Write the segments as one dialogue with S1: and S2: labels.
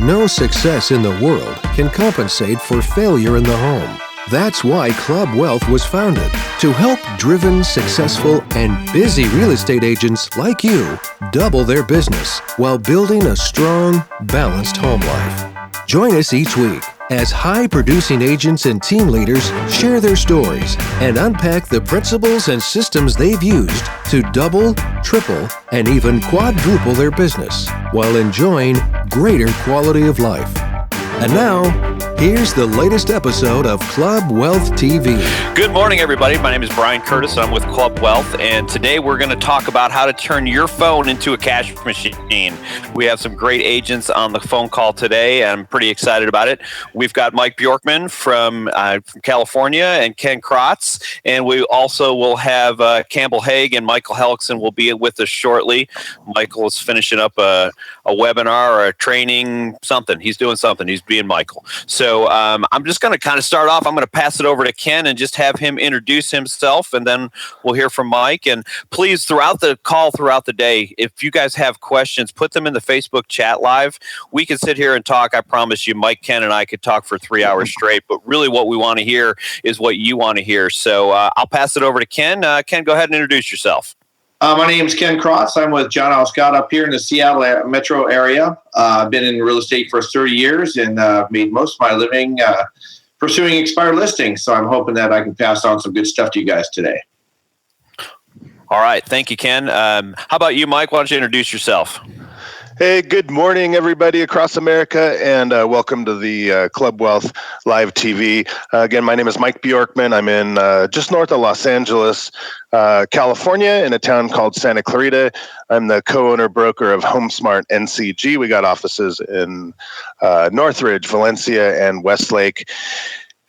S1: no success in the world can compensate for failure in the home. That's why Club Wealth was founded, to help driven, successful, and busy real estate agents like you double their business while building a strong, balanced home life. Join us each week as high-producing agents and team leaders share their stories and unpack the principles and systems they've used to double, triple, and even quadruple their business while enjoying greater quality of life. And now, here's the latest episode of Club Wealth TV.
S2: Good morning, everybody. My name is Brian Curtis. I'm with Club Wealth, and today we're going to talk about how to turn your phone into a cash machine. We have some great agents on the phone call today, and I'm pretty excited about it. We've got Mike Bjorkman from California and Ken Krotz, and we also will have Campbell Haig and Michael Hellickson will be with us shortly. Michael is finishing up a webinar or a training, something. He's doing something. He's being Michael. So I'm just going to kind of start off. I'm going to pass it over to Ken and just have him introduce himself, and then we'll hear from Mike. And please, throughout the call, throughout the day, if you guys have questions, put them in the Facebook chat live. We can sit here and talk. I promise you, Mike, Ken, and I could talk for 3 hours straight, but really what we want to hear is what you want to hear. So I'll pass it over to Ken. Ken, go ahead and introduce yourself.
S3: My name is Ken Krotz. I'm with John L. Scott up here in the Seattle metro area. I've been in real estate for 30 years and made most of my living pursuing expired listings. So I'm hoping that I can pass on some good stuff to you guys today.
S2: All right. Thank you, Ken. How about you, Mike? Why don't you introduce yourself?
S4: Hey, good morning, everybody across America, and welcome to the Club Wealth Live TV. Again, my name is Mike Bjorkman. I'm in just north of Los Angeles, California, in a town called Santa Clarita. I'm the co-owner broker of HomeSmart NCG. We got offices in Northridge, Valencia, and Westlake.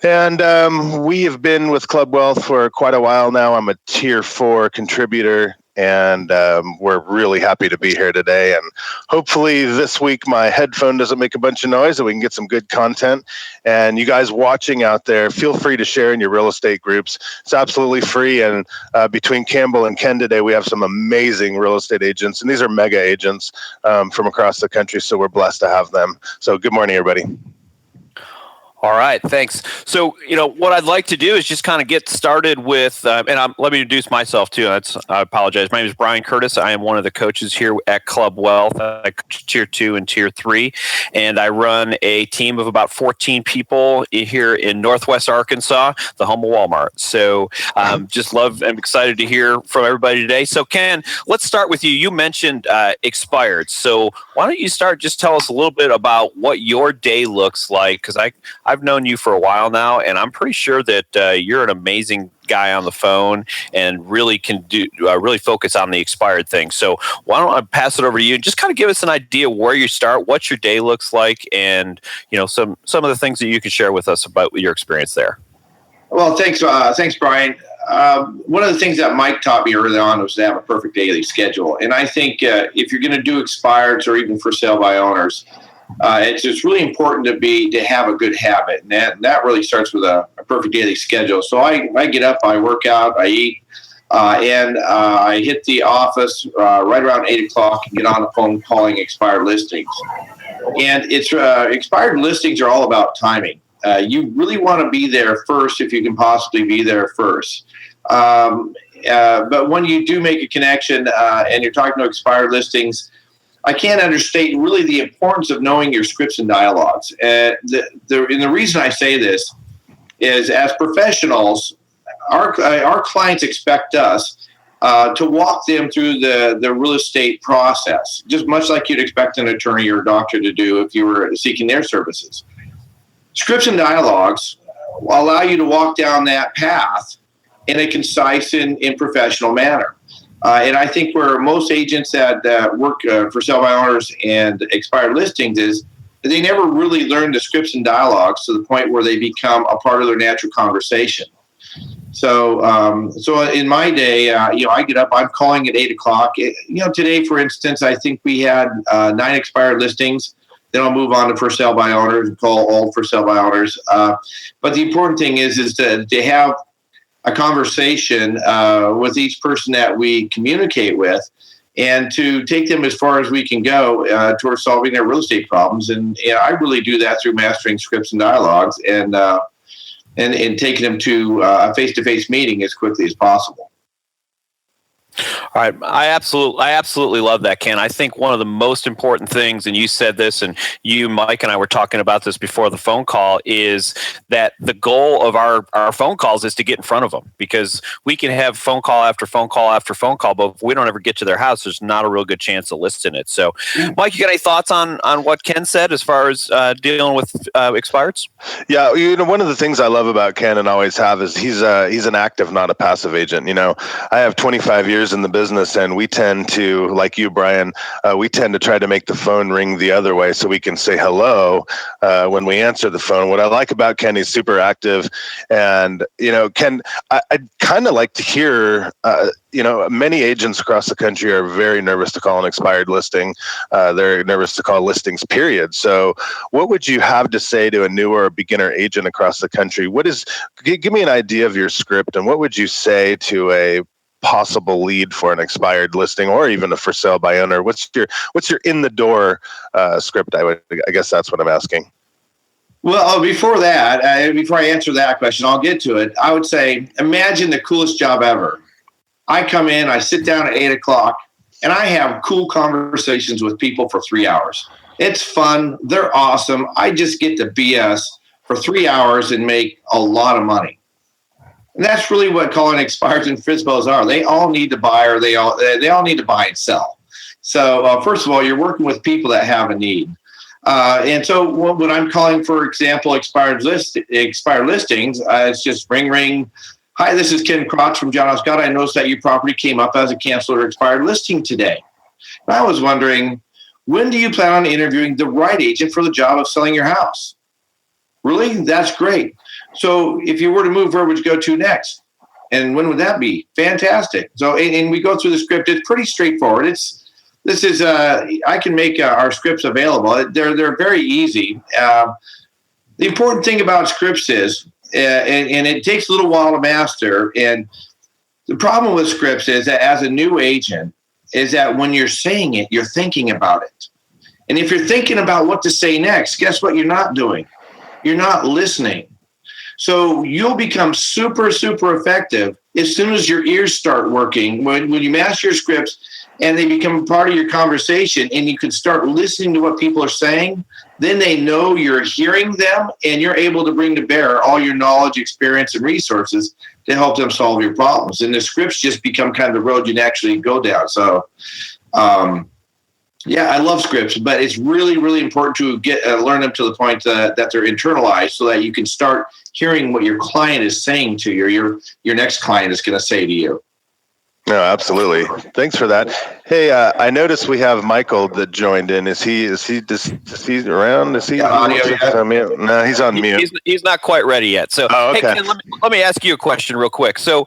S4: And we have been with Club Wealth for quite a while now. I'm a Tier 4 contributor. And we're really happy to be here today. And hopefully this week my headphone doesn't make a bunch of noise and we can get some good content. And you guys watching out there, feel free to share in your real estate groups. It's absolutely free. And between Campbell and Ken today, we have some amazing real estate agents. And these are mega agents from across the country. So we're blessed to have them. So good morning, everybody.
S2: All right, thanks. So, what I'd like to do is just kind of get started with, let me introduce myself too. I apologize. My name is Brian Curtis. I am one of the coaches here at Club Wealth. I coach Tier 2 and Tier 3, and I run a team of about 14 people here in Northwest Arkansas, the home of Walmart. So, I'm excited to hear from everybody today. So, Ken, let's start with you. You mentioned expired. So, why don't you just tell us a little bit about what your day looks like? Because I've known you for a while now, and I'm pretty sure that you're an amazing guy on the phone and really can really focus on the expired thing. So why don't I pass it over to you and just kind of give us an idea where you start, what your day looks like, and some of the things that you can share with us about your experience there.
S3: Well, thanks, Brian. One of the things that Mike taught me early on was to have a perfect daily schedule. And I think if you're going to do expireds or even for sale by owners, it's just really important to have a good habit, and that really starts with a perfect daily schedule. So I get up, I work out, I eat, and I hit the office right around 8 o'clock and get on the phone calling expired listings. And it's expired listings are all about timing. You really want to be there first if you can possibly be there first. But when you do make a connection and you're talking to expired listings, I can't understate really the importance of knowing your scripts and dialogues. And the reason I say this is, as professionals, our clients expect us to walk them through the real estate process, just much like you'd expect an attorney or a doctor to do if you were seeking their services. Scripts and dialogues will allow you to walk down that path in a concise and professional manner. And I think where most agents that work for sale by owners and expired listings is they never really learn the scripts and dialogues to the point where they become a part of their natural conversation. So in my day, I get up, I'm calling at 8 o'clock. Today, for instance, I think we had 9 expired listings. Then I'll move on to for sale by owners and call all for sale by owners. But the important thing is to have a conversation with each person that we communicate with, and to take them as far as we can go towards solving their real estate problems. And I really do that through mastering scripts and dialogues and taking them to a face-to-face meeting as quickly as possible.
S2: All right. I absolutely love that, Ken. I think one of the most important things, and you said this, and you, Mike, and I were talking about this before the phone call, is that the goal of our phone calls is to get in front of them, because we can have phone call after phone call after phone call, but if we don't ever get to their house, there's not a real good chance of listing it. So, Mike, you got any thoughts on what Ken said as far as dealing with expireds?
S4: Yeah, one of the things I love about Ken and always have is he's an active, not a passive agent. I have 25 years in the business, and we tend to, like you, Brian, we tend to try to make the phone ring the other way so we can say hello when we answer the phone. What I like about Ken, he's super active, and Ken, I'd kind of like to hear. Many agents across the country are very nervous to call an expired listing. They're nervous to call listings, period. So what would you have to say to a newer or beginner agent across the country? Give me an idea of your script, and what would you say to a possible lead for an expired listing or even a for sale by owner? What's your in the door script? I guess that's what I'm asking.
S3: Well, before I answer that question, I'll get to it. I would say, imagine the coolest job ever. I come in, I sit down at 8:00, and I have cool conversations with people for 3 hours. It's fun. They're awesome. I just get to BS for 3 hours and make a lot of money. And that's really what calling expireds and FSBOs are. They all need to buy, or they all need to buy and sell. So first of all, you're working with people that have a need. And so when I'm calling, for example, expired listings, it's just ring, ring. Hi, this is Ken Crotch from John L. Scott. I noticed that your property came up as a canceled or expired listing today. And I was wondering, when do you plan on interviewing the right agent for the job of selling your house? Really? That's great. So if you were to move, where would you go to next? And when would that be? Fantastic. So, and we go through the script. It's pretty straightforward. I can make our scripts available. They're very easy. The important thing about scripts is, and it takes a little while to master. And the problem with scripts is that as a new agent, is that when you're saying it, you're thinking about it. And if you're thinking about what to say next, guess what you're not doing? You're not listening. So you'll become super, super effective as soon as your ears start working. When you master your scripts and they become part of your conversation and you can start listening to what people are saying, then they know you're hearing them and you're able to bring to bear all your knowledge, experience, and resources to help them solve your problems. And the scripts just become kind of the road you naturally go down. So, yeah, I love scripts, but it's really, really important to learn them to the point that they're internalized so that you can start hearing what your client is saying to you, your next client is going to say to you.
S4: No, absolutely. Thanks for that. Hey, I noticed we have Michael that joined in. Is he around? Is he
S3: audio yet?
S4: No, he's on mute.
S2: He's not quite ready yet. So,
S4: okay.
S2: Hey, Ken, let me ask you a question real quick. So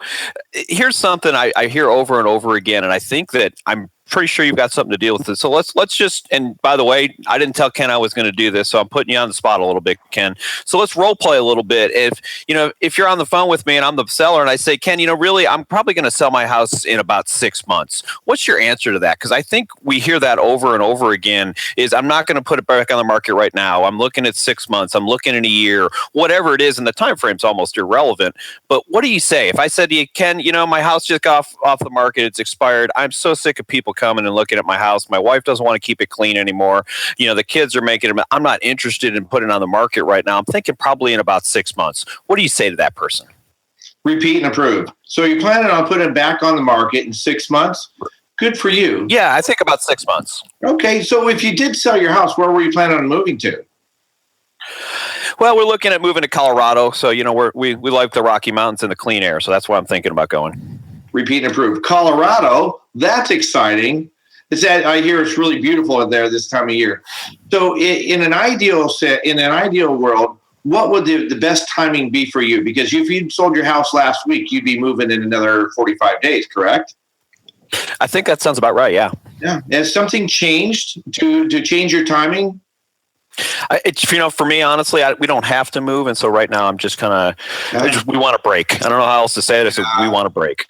S2: here's something I hear over and over again, and I think that I'm pretty sure you've got something to deal with it. So let's just, and by the way, I didn't tell Ken I was going to do this, so I'm putting you on the spot a little bit, Ken. So let's role play a little bit. If you're on the phone with me and I'm the seller and I say, Ken, really, I'm probably going to sell my house in about 6 months. What's your answer to that? Because I think we hear that over and over again is I'm not going to put it back on the market right now. I'm looking at 6 months. I'm looking at a year, whatever it is. And the time frame's almost irrelevant. But what do you say? If I said to you, Ken, my house just got off the market. It's expired. I'm so sick of people coming and looking at my house. My wife doesn't want to keep it clean anymore. The kids are making it. I'm not interested in putting it on the market right now. I'm thinking probably in about 6 months. What do you say to that person?
S3: Repeat and approve. So you're planning on putting it back on the market in 6 months? Good for you.
S2: Yeah, I think about 6 months.
S3: Okay, so if you did sell your house, where were you planning on moving to?
S2: Well, we're looking at moving to Colorado. So, we like the Rocky Mountains and the clean air. So that's why I'm thinking about going. Repeat
S3: and approve. Colorado, that's exciting. I hear it's really beautiful in there this time of year. So in an ideal world, what would the best timing be for you? Because if you sold your house last week, you'd be moving in another 45 days, correct?
S2: I think that sounds about right, yeah.
S3: Yeah. Has something changed to change your timing?
S2: For me, honestly, we don't have to move. And so right now I'm just kind of, we want to break. I don't know how else to say this. We want to break.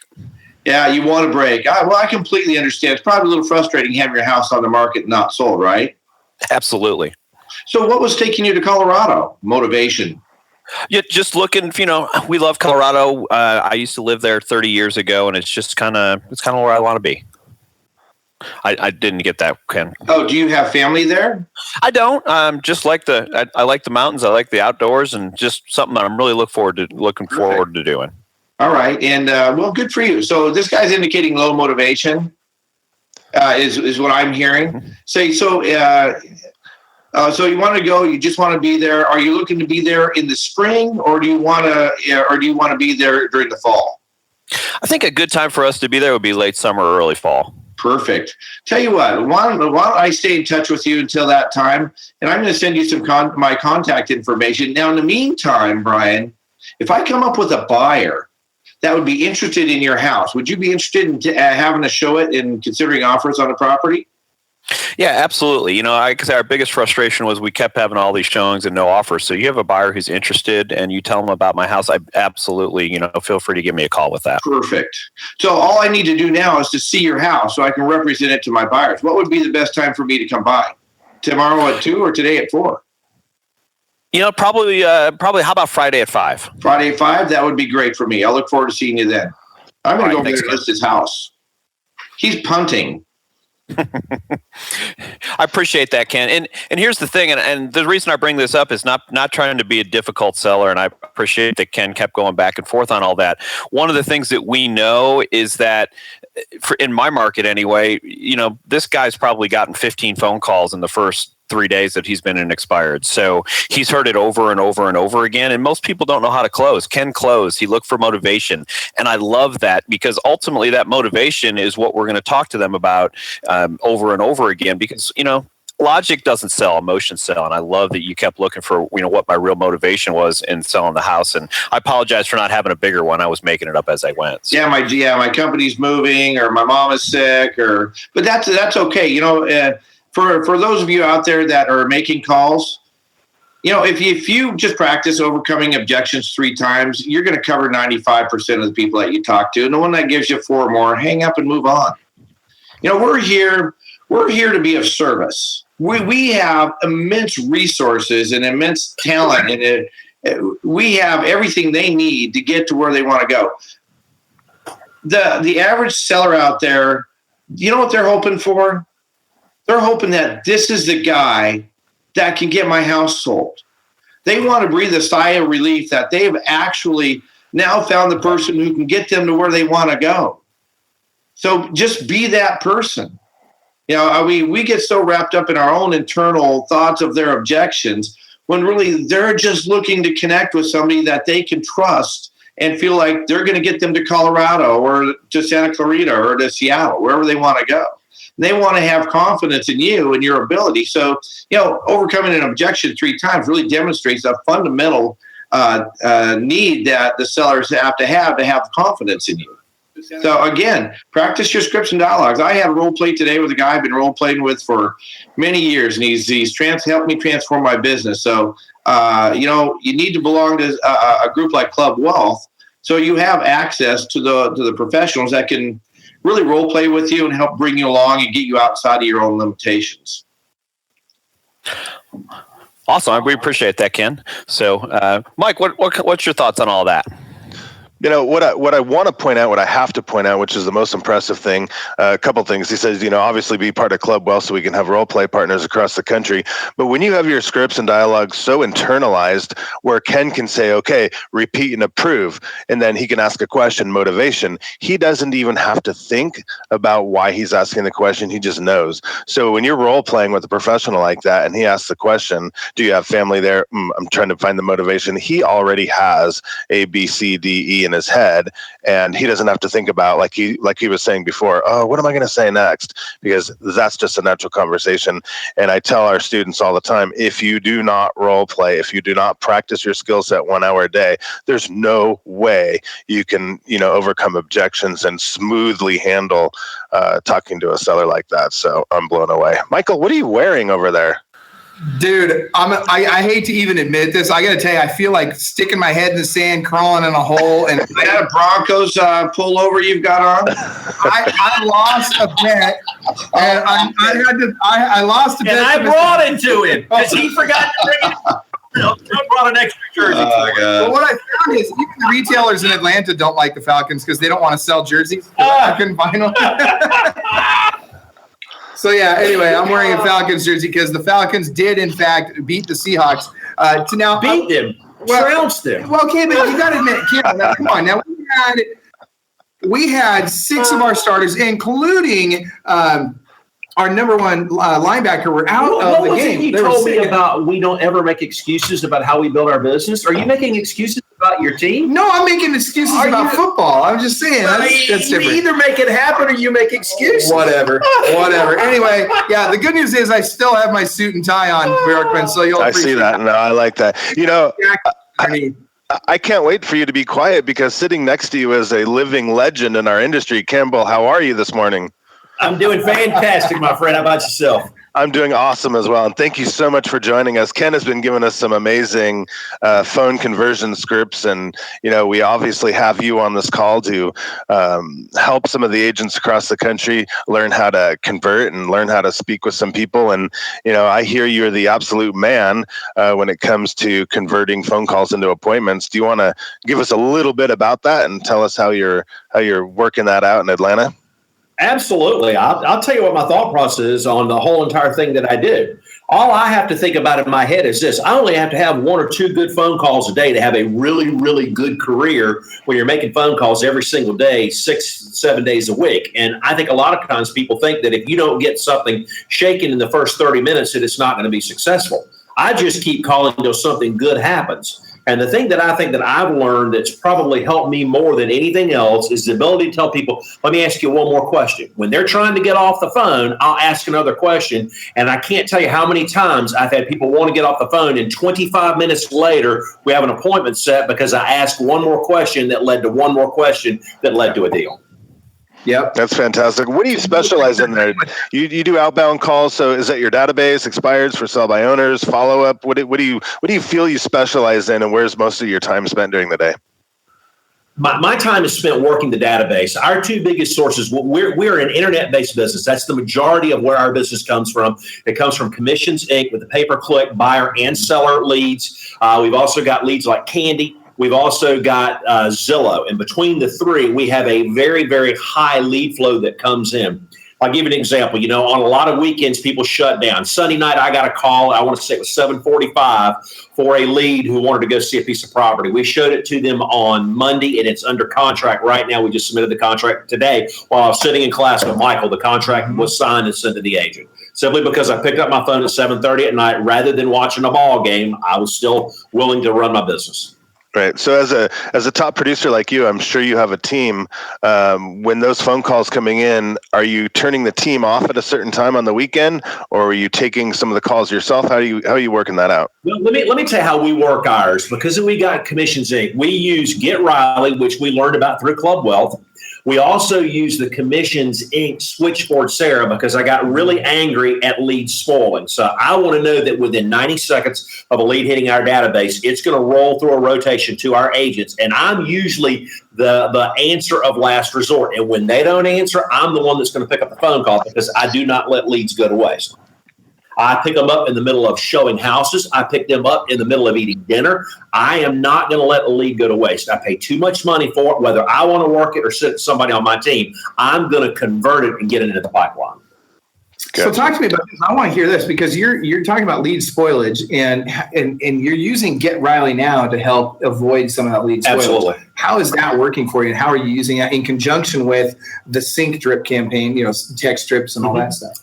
S3: Yeah, you want to break. Well, I completely understand. It's probably a little frustrating having your house on the market and not sold, right?
S2: Absolutely.
S3: So what was taking you to Colorado? Motivation.
S2: Yeah, just looking. We love Colorado. I used to live there 30 years ago, and it's kind of where I want to be. I didn't get that, Ken.
S3: Oh, do you have family there?
S2: I don't. Just like I like the mountains. I like the outdoors, and just something that I'm really looking forward to doing.
S3: All right, and well, good for you. So this guy's indicating low motivation, is what I'm hearing. So you want to go? You just want to be there? Are you looking to be there in the spring, or do you want to be there during the fall?
S2: I think a good time for us to be there would be late summer or early fall.
S3: Perfect. Tell you what, why don't I stay in touch with you until that time, and I'm going to send you some my contact information. Now, in the meantime, Brian, if I come up with a buyer that would be interested in your house, would you be interested in having to show it and considering offers on the property?
S2: Yeah, absolutely. Because our biggest frustration was we kept having all these showings and no offers. So you have a buyer who's interested and you tell them about my house, I absolutely, feel free to give me a call with that.
S3: Perfect. So all I need to do now is to see your house so I can represent it to my buyers. What would be the best time for me to come by? Tomorrow at 2 or today at 4?
S2: Probably how about Friday at 5?
S3: Friday at 5? That would be great for me. I'll look forward to seeing you then. I'm going to go over there and list his house. He's punting.
S2: I appreciate that, Ken. And here's the thing, and the reason I bring this up is not trying to be a difficult seller, and I appreciate that Ken kept going back and forth on all that. One of the things that we know is that, in my market anyway, this guy's probably gotten 15 phone calls in the first 3 days that he's been in expired. So he's heard it over and over and over again. And most people don't know how to close. Ken close. He looked for motivation. And I love that because ultimately that motivation is what we're going to talk to them about over and over again because, logic doesn't sell, emotions sell. And I love that you kept looking for, what my real motivation was in selling the house. And I apologize for not having a bigger one. I was making it up as I went. So.
S3: Yeah, my company's moving or my mom is sick but that's okay. For those of you out there that are making calls, if you just practice overcoming objections 3 times, you're going to cover 95% of the people that you talk to. And the one that gives you 4 more, hang up and move on. We're here to be of service. We have immense resources and immense talent, and we have everything they need to get to where they want to go. The average seller out there, you know what they're hoping for? They're hoping that this is the guy that can get my house sold. They want to breathe a sigh of relief that they've actually now found the person who can get them to where they want to go. So just be that person. We get so wrapped up in our own internal thoughts of their objections when really they're just looking to connect with somebody that they can trust and feel like they're going to get them to Colorado or to Santa Clarita or to Seattle, wherever they want to go. They want to have confidence in you and your ability. So, overcoming an objection 3 times really demonstrates a fundamental need that the sellers have to have confidence in you. So again, practice your scripts and dialogues. I had a role play today with a guy I've been role playing with for many years, and he's helped me transform my business. So, you need to belong to a group like Club Wealth, so you have access to the professionals that can really role play with you and help bring you along and get you outside of your own limitations.
S2: Awesome. We appreciate that, Ken. So, Mike, what's your thoughts on all that?
S4: What I want to point out, what I have to point out, which is the most impressive thing, a couple things. He says, obviously be part of Club Wealth so we can have role play partners across the country. But when you have your scripts and dialogues so internalized where Ken can say, okay, repeat and approve, and then he can ask a question, motivation, he doesn't even have to think about why he's asking the question. He just knows. So when you're role playing with a professional like that and he asks the question, do you have family there? I'm trying to find the motivation. He already has A, B, C, D, E in his head, and he doesn't have to think about like he was saying before, oh, what am I going to say next? Because that's just a natural conversation. And I tell our students all the time, if you do not role play, if you do not practice your skill set 1 hour a day, there's no way you can overcome objections and smoothly handle talking to a seller like that. So I'm blown away. Michael, what are you wearing over there?
S5: Dude, I hate to even admit this. I got to tell you, I feel like sticking my head in the sand, crawling in a hole. And
S3: is that a Broncos pullover you've got on?
S5: I lost a bet, and I lost a bet.
S6: And I brought it to him because he forgot to bring it. I brought an extra jersey.
S5: But what I found is even the retailers in Atlanta don't like the Falcons because they don't want to sell jerseys. I couldn't find one. So, yeah, anyway, I'm wearing a Falcons jersey because the Falcons did, in fact, beat the Seahawks. To now
S6: beat them, trounced them.
S5: Well, okay, but you got to admit, Cameron, come on. Now, we had 6 of our starters, including our number one linebacker, were out of the game.
S6: You told me about we don't ever make excuses about how we build our business. Are you making excuses about your team?
S5: No, I'm making excuses about football. I'm just saying that's different.
S6: You either make it happen or you make excuses.
S5: Whatever. Anyway, yeah, the good news is I still have my suit and tie on, Bjorkman, so you'll appreciate
S4: I see that. No, I like that. You know, I can't wait for you to be quiet because sitting next to you is a living legend in our industry. Campbell, how are you this morning?
S6: I'm doing fantastic, my friend. How about yourself?
S4: I'm doing awesome as well. And thank you so much for joining us. Ken has been giving us some amazing phone conversion scripts. And, you know, we obviously have you on this call to help some of the agents across the country learn how to convert and learn how to speak with some people. And, you know, I hear you're the absolute man when it comes to converting phone calls into appointments. Do you want to give us a little bit about that and tell us how you're working that out in Atlanta?
S6: Absolutely. I'll tell you what my thought process is on the whole entire thing that I do. All I have to think about in my head is this. I only have to have 1 or 2 good phone calls a day to have a really, really good career when you're making phone calls every single day, 6-7 days a week. And I think a lot of times people think that if you don't get something shaken in the first 30 minutes, that it's not going to be successful. I just keep calling until something good happens. And the thing that I think that I've learned that's probably helped me more than anything else is the ability to tell people, let me ask you one more question. When they're trying to get off the phone, I'll ask another question. And I can't tell you how many times I've had people want to get off the phone and 25 minutes later, we have an appointment set because I asked one more question that led to one more question that led to a deal.
S5: Yep.
S4: That's fantastic. What do you specialize in there? You do outbound calls. So is that your database, expireds for sell by owners, follow up? What do you feel you specialize in, and where's most of your time spent during the day?
S6: My time is spent working the database. Our 2 biggest sources, we're an internet-based business. That's the majority of where our business comes from. It comes from Commissions Inc. with the pay-per-click buyer and seller leads. We've also got leads like Candy. We've also got Zillow. And between the 3, we have a very, very high lead flow that comes in. I'll give you an example. You know, on a lot of weekends, people shut down. Sunday night, I got a call. I want to say it was 7:45 for a lead who wanted to go see a piece of property. We showed it to them on Monday, and it's under contract right now. We just submitted the contract today. While I was sitting in class with Michael, the contract was signed and sent to the agent. Simply because I picked up my phone at 7:30 at night, rather than watching a ball game, I was still willing to run my business.
S4: Right. So as a top producer like you, I'm sure you have a team. When those phone calls coming in, are you turning the team off at a certain time on the weekend, or are you taking some of the calls yourself? How are you working that out?
S6: Well, let me tell you how we work ours. Because we got Commissions Inc. We use Get Riley, which we learned about through Club Wealth. We also use the Commissions Inc. Switchboard Sarah because I got really angry at leads spoiling. So I want to know that within 90 seconds of a lead hitting our database, it's going to roll through a rotation to our agents. And I'm usually the answer of last resort. And when they don't answer, I'm the one that's going to pick up the phone call because I do not let leads go to waste. I pick them up in the middle of showing houses. I pick them up in the middle of eating dinner. I am not going to let a lead go to waste. I pay too much money for it, whether I want to work it or sit somebody on my team. I'm going to convert it and get it into the pipeline.
S5: So talk to me about this. I want to hear this because you're talking about lead spoilage and you're using Get Riley now to help avoid some of that lead spoilage.
S6: Absolutely.
S5: How is that working for you, and how are you using that in conjunction with the Sync Drip campaign, you know, text strips and all that stuff?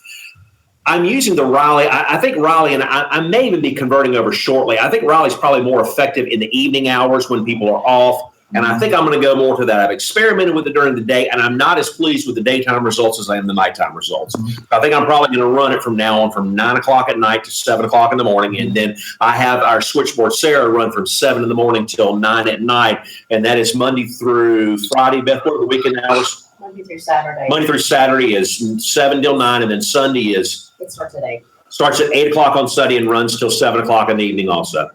S6: I'm using the Riley. I think Riley, and I may even be converting over shortly. I think Riley's probably more effective in the evening hours when people are off. And I think I'm going to go more to that. I've experimented with it during the day, and I'm not as pleased with the daytime results as I am the nighttime results. I think I'm probably going to run it from now on from 9 o'clock at night to 7 o'clock in the morning. And then I have our Switchboard Sarah run from 7 in the morning till 9 at night. And that is Monday through Friday. Beth, what are the weekend hours?
S7: Monday through Saturday.
S6: Monday through Saturday is 7 till 9, and then Sunday is?
S7: It starts at 8.
S6: Starts at 8 o'clock on Sunday and runs till 7 o'clock in the evening also.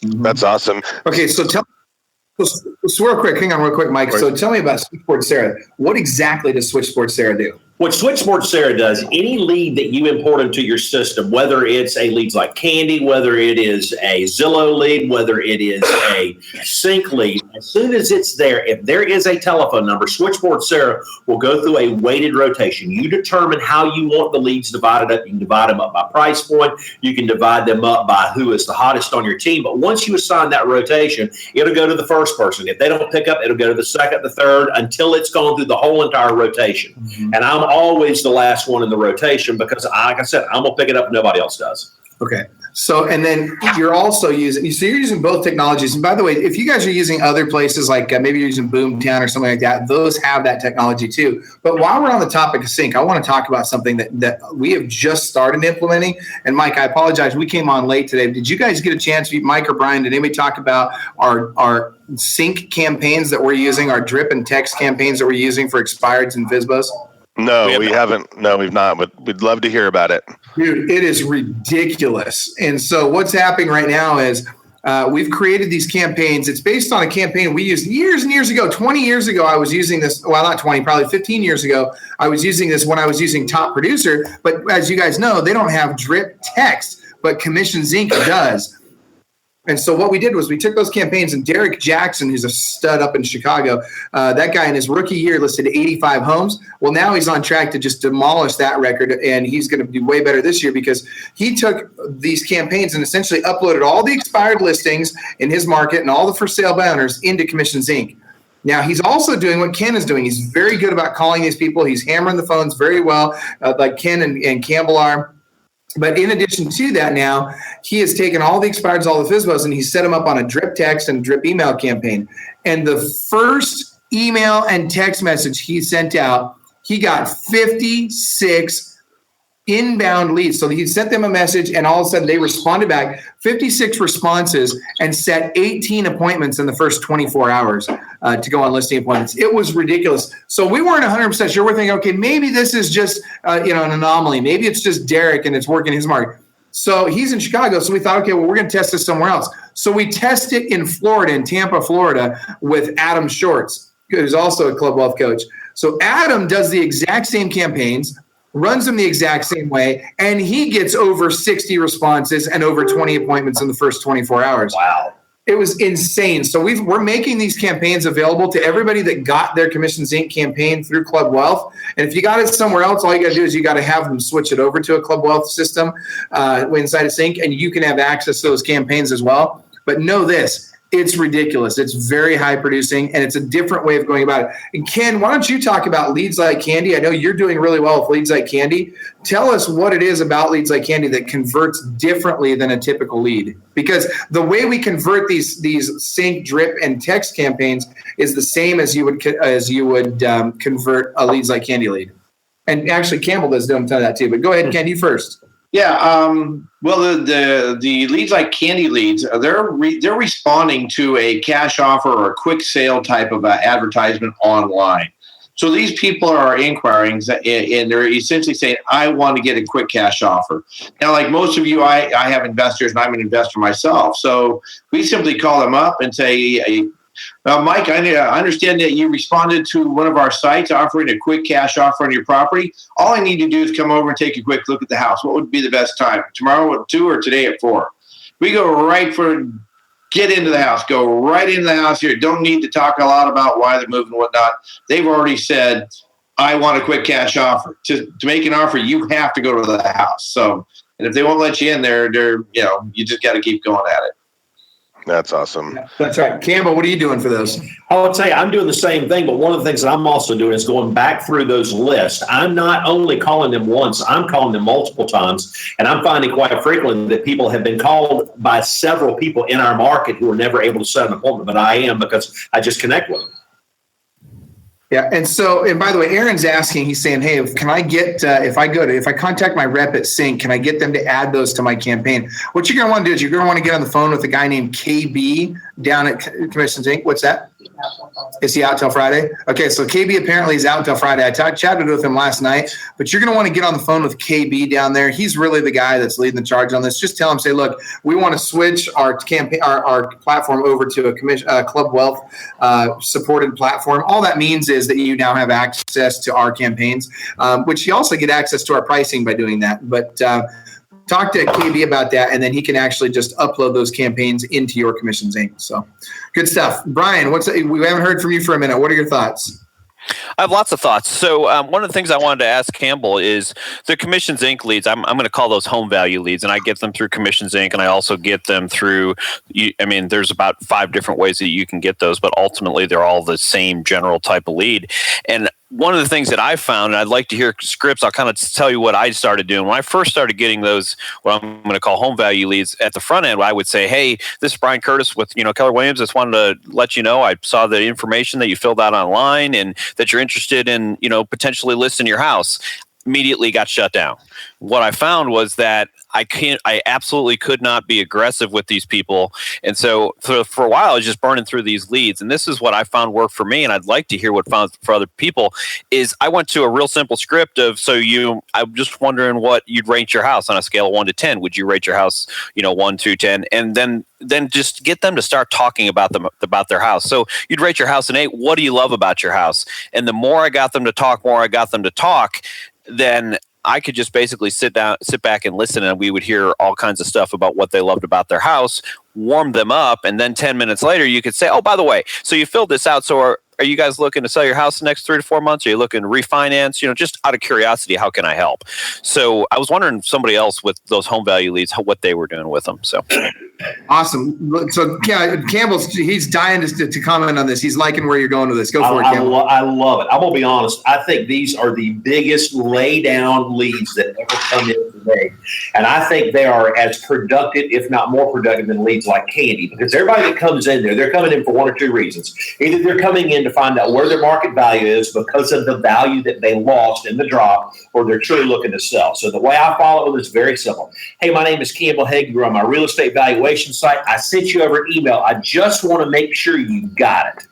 S4: That's awesome.
S5: Okay, so so real quick, Mike. So tell me about Switchboard Sarah. What exactly does Switchboard Sarah do?
S6: What Switchboard Sarah does, any lead that you import into your system, whether it's a Leads Like Candy, whether it is a Zillow lead, whether it is a sync lead, as soon as it's there, if there is a telephone number, Switchboard Sarah will go through a weighted rotation. You determine how you want the leads divided up. You can divide them up by price point. You can divide them up by who is the hottest on your team. But once you assign that rotation, it'll go to the first person. If they don't pick up, it'll go to the second, the third, until it's gone through the whole entire rotation. And I'm always the last one in the rotation because, like I said, I'm going to pick it up if nobody else does.
S5: Okay. So, and then you're also using both technologies. And by the way, if you guys are using other places, like maybe you're using Boomtown or something like that, those have that technology too. But while we're on the topic of sync, I want to talk about something that we have just started implementing. And Mike, I apologize. We came on late today. Did you guys get a chance, Mike or Brian, did anybody talk about our sync campaigns that we're using, our drip and text campaigns that we're using for expireds and FSBOs?
S4: No, we haven't. No, we've not, but we'd love to hear about it.
S5: Dude, it is ridiculous. And so what's happening right now is we've created these campaigns. It's based on a campaign we used years and years ago. 20 years ago, I was using this. Well, not 20, probably 15 years ago. I was using this when I was using Top Producer. But as you guys know, they don't have drip text, but Commissions Inc. does. And so what we did was we took those campaigns, and Derek Jackson, who's a stud up in Chicago, that guy in his rookie year listed 85 homes. Well, now he's on track to just demolish that record, and he's going to do way better this year because he took these campaigns and essentially uploaded all the expired listings in his market and all the for sale by owners into Commissions Inc. Now, he's also doing what Ken is doing. He's very good about calling these people. He's hammering the phones very well, like Ken and Campbell are. But in addition to that, now he has taken all the expireds, all the FSBOs, and he set them up on a drip text and drip email campaign. And the first email and text message he sent out, he got 56 inbound leads. So he sent them a message, and all of a sudden they responded back, 56 responses, and set 18 appointments in the first 24 hours to go on listing appointments. It was ridiculous. So we weren't 100% sure. We're thinking, okay, maybe this is just an anomaly. Maybe it's just Derek and it's working his market. So he's in Chicago. So we thought, okay, well, we're going to test this somewhere else. So we test it in Florida, in Tampa, Florida, with Adam Shorts, who's also a Club Wealth coach. So Adam does the exact same campaigns, runs them the exact same way, and he gets over 60 responses and over 20 appointments in the first 24 hours.
S6: Wow.
S5: It was insane. So we're making these campaigns available to everybody that got their Commissions Inc. campaign through Club Wealth. And if you got it somewhere else, all you got to do is you got to have them switch it over to a Club Wealth system inside of Sync, and you can have access to those campaigns as well. But know this. It's ridiculous. It's very high producing, and it's a different way of going about it. And Ken, why don't you talk about Leads Like Candy? I know you're doing really well with Leads Like Candy. Tell us what it is about Leads Like Candy that converts differently than a typical lead. Because the way we convert these sync, drip, and text campaigns is the same as you would convert a Leads Like Candy lead. And actually, Campbell does a ton of that too. But go ahead, Ken, you first.
S3: Yeah, well, the Leads Like Candy leads, they're responding to a cash offer or a quick sale type of advertisement online. So these people are inquiring, and they're essentially saying, I want to get a quick cash offer. Now, like most of you, I have investors, and I'm an investor myself. So we simply call them up and say, Mike, I understand that you responded to one of our sites offering a quick cash offer on your property. All I need to do is come over and take a quick look at the house. What would be the best time? Tomorrow at 2 or today at 4? We go get into the house. Go right into the house here. Don't need to talk a lot about why they're moving and whatnot. They've already said, I want a quick cash offer. To make an offer, you have to go to the house. So, and if they won't let you in there, you just got to keep going at it.
S4: That's awesome.
S5: That's right. Campbell, what are you doing for those?
S6: I would say I'm doing the same thing, but one of the things that I'm also doing is going back through those lists. I'm not only calling them once, I'm calling them multiple times. And I'm finding quite frequently that people have been called by several people in our market who are never able to set an appointment, but I am because I just connect with them.
S5: Yeah, and by the way, Aaron's asking, he's saying, hey, can I get, if I contact my rep at Sync, can I get them to add those to my campaign? What you're going to want to do is you're going to want to get on the phone with a guy named KB down at Commissions Inc. What's that? Is he out till Friday? Okay, so KB apparently is out until Friday. I chatted with him last night, but you're going to want to get on the phone with KB down there. He's really the guy that's leading the charge on this. Just tell him, say, look, we want to switch our campaign, our platform over to a Club Wealth supported platform. All that means is that you now have access to our campaigns, which you also get access to our pricing by doing that. But talk to KB about that, and then he can actually just upload those campaigns into your Commissions Inc. So good stuff. Brian, we haven't heard from you for a minute. What are your thoughts?
S2: I have lots of thoughts. So one of the things I wanted to ask Campbell is the Commissions Inc. leads. I'm going to call those home value leads, and I get them through Commissions Inc. and I also get them through. There's about 5 different ways that you can get those, but ultimately they're all the same general type of lead. And one of the things that I found, and I'd like to hear Scripps, I'll kind of tell you what I started doing. When I first started getting those, what I'm going to call home value leads at the front end, I would say, hey, this is Brian Curtis with Keller Williams. Just wanted to let you know I saw the information that you filled out online and that you're interested in, potentially listing your house. Immediately got shut down. What I found was that I absolutely could not be aggressive with these people. And so for a while, I was just burning through these leads. And this is what I found worked for me. And I'd like to hear what found for other people is I went to a real simple script of, I'm just wondering what you'd rate your house on a scale of 1 to 10. Would you rate your house, 1 to 10? And then just get them to start talking about their house. So you'd rate your house an 8. What do you love about your house? And the more I got them to talk, then I could just basically sit back and listen, and we would hear all kinds of stuff about what they loved about their house, warm them up, and then 10 minutes later, you could say, oh, by the way, so you filled this out, so are you guys looking to sell your house the next 3 to 4 months? Are you looking to refinance? Just out of curiosity, how can I help? So I was wondering if somebody else with those home value leads, what they were doing with them. So
S5: awesome. So he's dying to comment on this. He's liking where you're going with this. Go for it, Campbell.
S6: I love it. I'm going to be honest. I think these are the biggest lay down leads that ever come in today. And I think they are as productive, if not more productive than leads like candy, because everybody that comes in there, they're coming in for 1 or 2 reasons. Either they're coming in to find out where their market value is because of the value that they lost in the drop, or they're truly looking to sell. So the way I follow it is very simple. Hey, my name is Campbell Hague. You're on my real estate valuation site. I sent you over email. I just want to make sure you got it.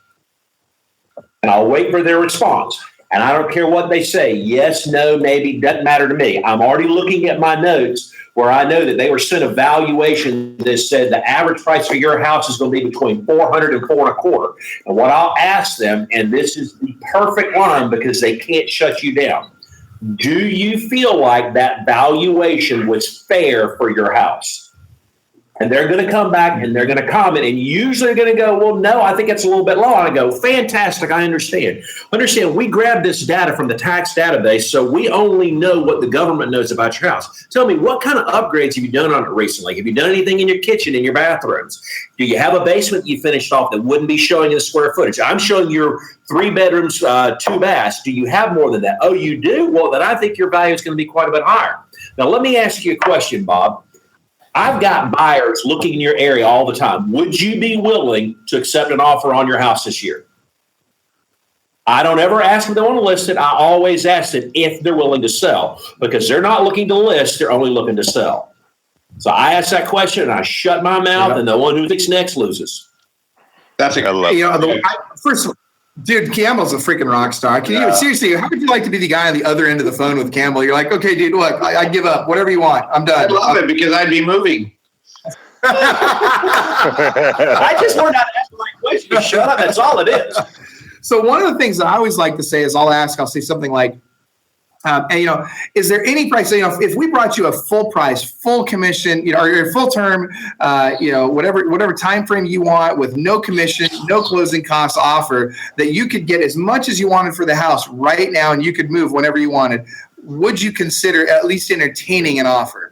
S6: And I'll wait for their response. And I don't care what they say. Yes, no, maybe, doesn't matter to me. I'm already looking at my notes where I know that they were sent a valuation that said the average price for your house is going to be between $400 and $425. And what I'll ask them, and this is the perfect line because they can't shut you down. Do you feel like that valuation was fair for your house? And they're going to come back and they're going to comment, and usually they're going to go, well, no, I think it's a little bit low. And I go, fantastic, I understand. We grabbed this data from the tax database, so we only know what the government knows about your house. Tell me, what kind of upgrades have you done on it recently? Have you done anything in your kitchen, in your bathrooms? Do you have a basement you finished off that wouldn't be showing in the square footage? I'm showing your 3 bedrooms, 2 baths. Do you have more than that? Oh, you do? Well, then I think your value is going to be quite a bit higher. Now, let me ask you a question, Bob. I've got buyers looking in your area all the time. Would you be willing to accept an offer on your house this year? I don't ever ask if they want to list it. I always ask it if they're willing to sell, because they're not looking to list. They're only looking to sell. So I ask that question and I shut my mouth, and the one who thinks next loses.
S3: That's a good look.
S5: First of all, dude, Campbell's a freaking rock star. Seriously, how would you like to be the guy on the other end of the phone with Campbell? You're like, okay, dude, look, I give up. Whatever you want. I'm done.
S3: I love it because I'd be moving.
S6: I just learned how to ask the right question. Shut up. That's all it is.
S5: So one of the things that I always like to say is I'll say something like, is there any price? If we brought you a full price, full commission, or full term, whatever time frame you want, with no commission, no closing costs offer, that you could get as much as you wanted for the house right now, and you could move whenever you wanted, would you consider at least entertaining an offer?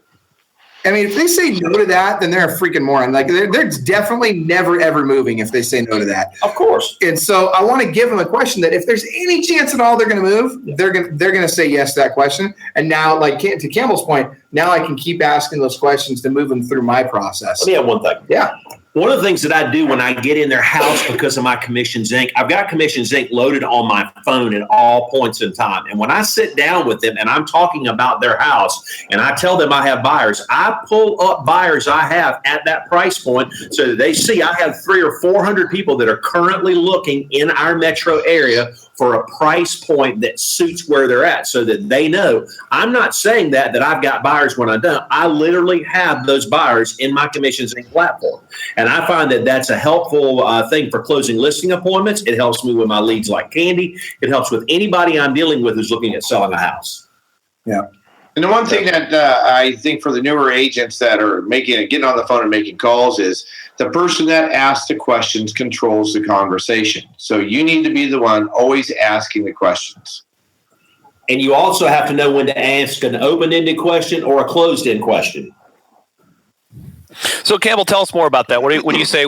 S5: I mean, if they say no to that, then they're a freaking moron. Like they're definitely never ever moving if they say no to that.
S6: Of course.
S5: And so I want to give them a question that if there's any chance at all they're going to move, they're going to say yes to that question. And now, like to Campbell's point, now I can keep asking those questions to move them through my process.
S6: Let me have one thing.
S5: Yeah.
S6: One of the things that I do when I get in their house because of my Commission Zinc, I've got Commission Zinc loaded on my phone at all points in time. And when I sit down with them and I'm talking about their house and I tell them I have buyers, I pull up buyers I have at that price point so that they see I have 300 or 400 people that are currently looking in our metro area for a price point that suits where they're at, so that they know I'm not saying that I've got buyers when I don't. I literally have those buyers in my Commission Zinc platform. And I find that that's a helpful thing for closing listing appointments. It helps me with my leads like candy. It helps with anybody I'm dealing with who's looking at selling a house.
S5: Yeah.
S3: And the one thing that I think for the newer agents that are getting on the phone and making calls is the person that asks the questions controls the conversation. So you need to be the one always asking the questions.
S6: And you also have to know when to ask an open-ended question or a closed-end question.
S2: So Campbell, tell us more about that. What do you say?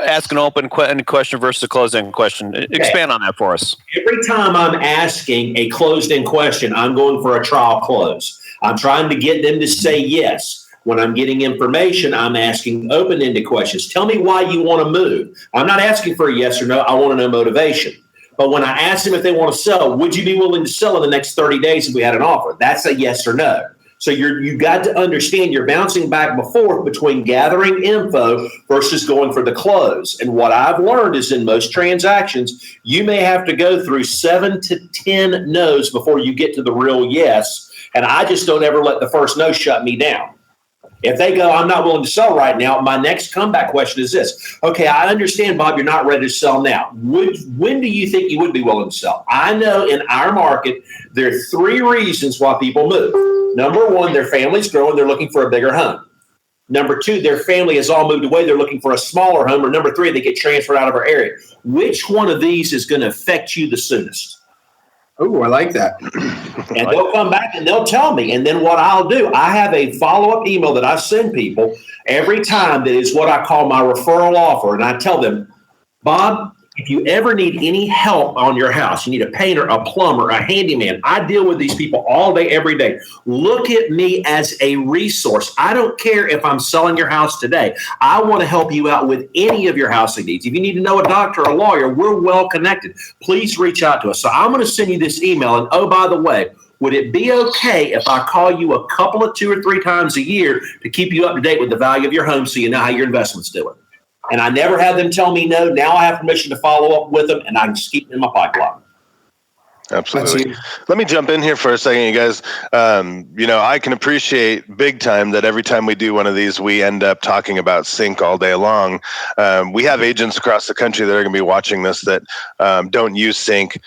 S2: Ask an open question versus a closed-end question. Expand on that for us.
S6: Every time I'm asking a closed-end question, I'm going for a trial close. I'm trying to get them to say yes. When I'm getting information, I'm asking open-ended questions. Tell me why you want to move. I'm not asking for a yes or no. I want to know motivation. But when I ask them if they want to sell, would you be willing to sell in the next 30 days if we had an offer? That's a yes or no. So you got to understand you're bouncing back and forth between gathering info versus going for the close. And what I've learned is in most transactions, you may have to go through 7 to 10 no's before you get to the real yes. And I just don't ever let the first no shut me down. If they go, I'm not willing to sell right now, my next comeback question is this. Okay, I understand, Bob, you're not ready to sell now. When do you think you would be willing to sell? I know in our market, there are 3 reasons why people move. Number 1, their family's growing, they're looking for a bigger home. Number 2, their family has all moved away, they're looking for a smaller home. Or number 3, they get transferred out of our area. Which one of these is going to affect you the soonest?
S5: Oh, I like that.
S6: And they'll come back and they'll tell me. And then what I'll do, I have a follow-up email that I send people every time that is what I call my referral offer. And I tell them, Bob, if you ever need any help on your house, you need a painter, a plumber, a handyman. I deal with these people all day, every day. Look at me as a resource. I don't care if I'm selling your house today. I want to help you out with any of your housing needs. If you need to know a doctor or a lawyer, we're well connected. Please reach out to us. So I'm going to send you this email. And oh, by the way, would it be okay if I call you a couple of 2 or 3 times a year to keep you up to date with the value of your home so you know how your investment's doing? And I never had them tell me no. Now I have permission to follow up with them, and I can just keep them in my pipeline.
S4: Absolutely. Let me jump in here for a second, you guys. I can appreciate big time that every time we do one of these, we end up talking about sync all day long. We have agents across the country that are going to be watching this that don't use sync.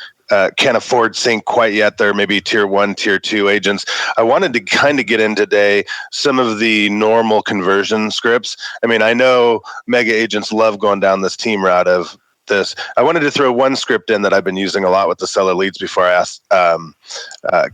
S4: Can't afford sync quite yet. They're maybe tier 1, tier 2 agents. I wanted to kind of get in today some of the normal conversion scripts. I mean, I know mega agents love going down this team route of this. I wanted to throw one script in that I've been using a lot with the seller leads before I asked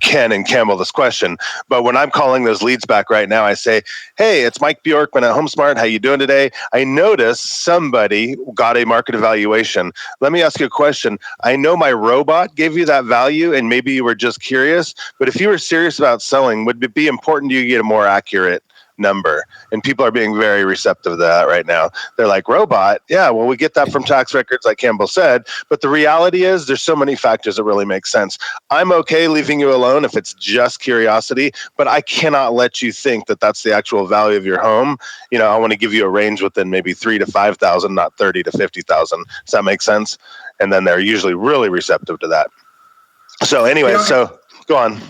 S4: Ken and Campbell this question. But when I'm calling those leads back right now, I say, hey, it's Mike Bjorkman at HomeSmart. How you doing today? I noticed somebody got a market evaluation. Let me ask you a question. I know my robot gave you that value and maybe you were just curious, but if you were serious about selling, would it be important to you to get a more accurate number? And people are being very receptive to that right now. They're like, robot? Yeah, well, we get that from tax records, like Campbell said. But the reality is there's so many factors that really make sense. I'm okay leaving you alone if it's just curiosity, but I cannot let you think that that's the actual value of your home. I want to give you a range within maybe 3,000 to 5,000, not 30,000 to 50,000. Does that make sense? And then they're usually really receptive to that. So anyway, so go on.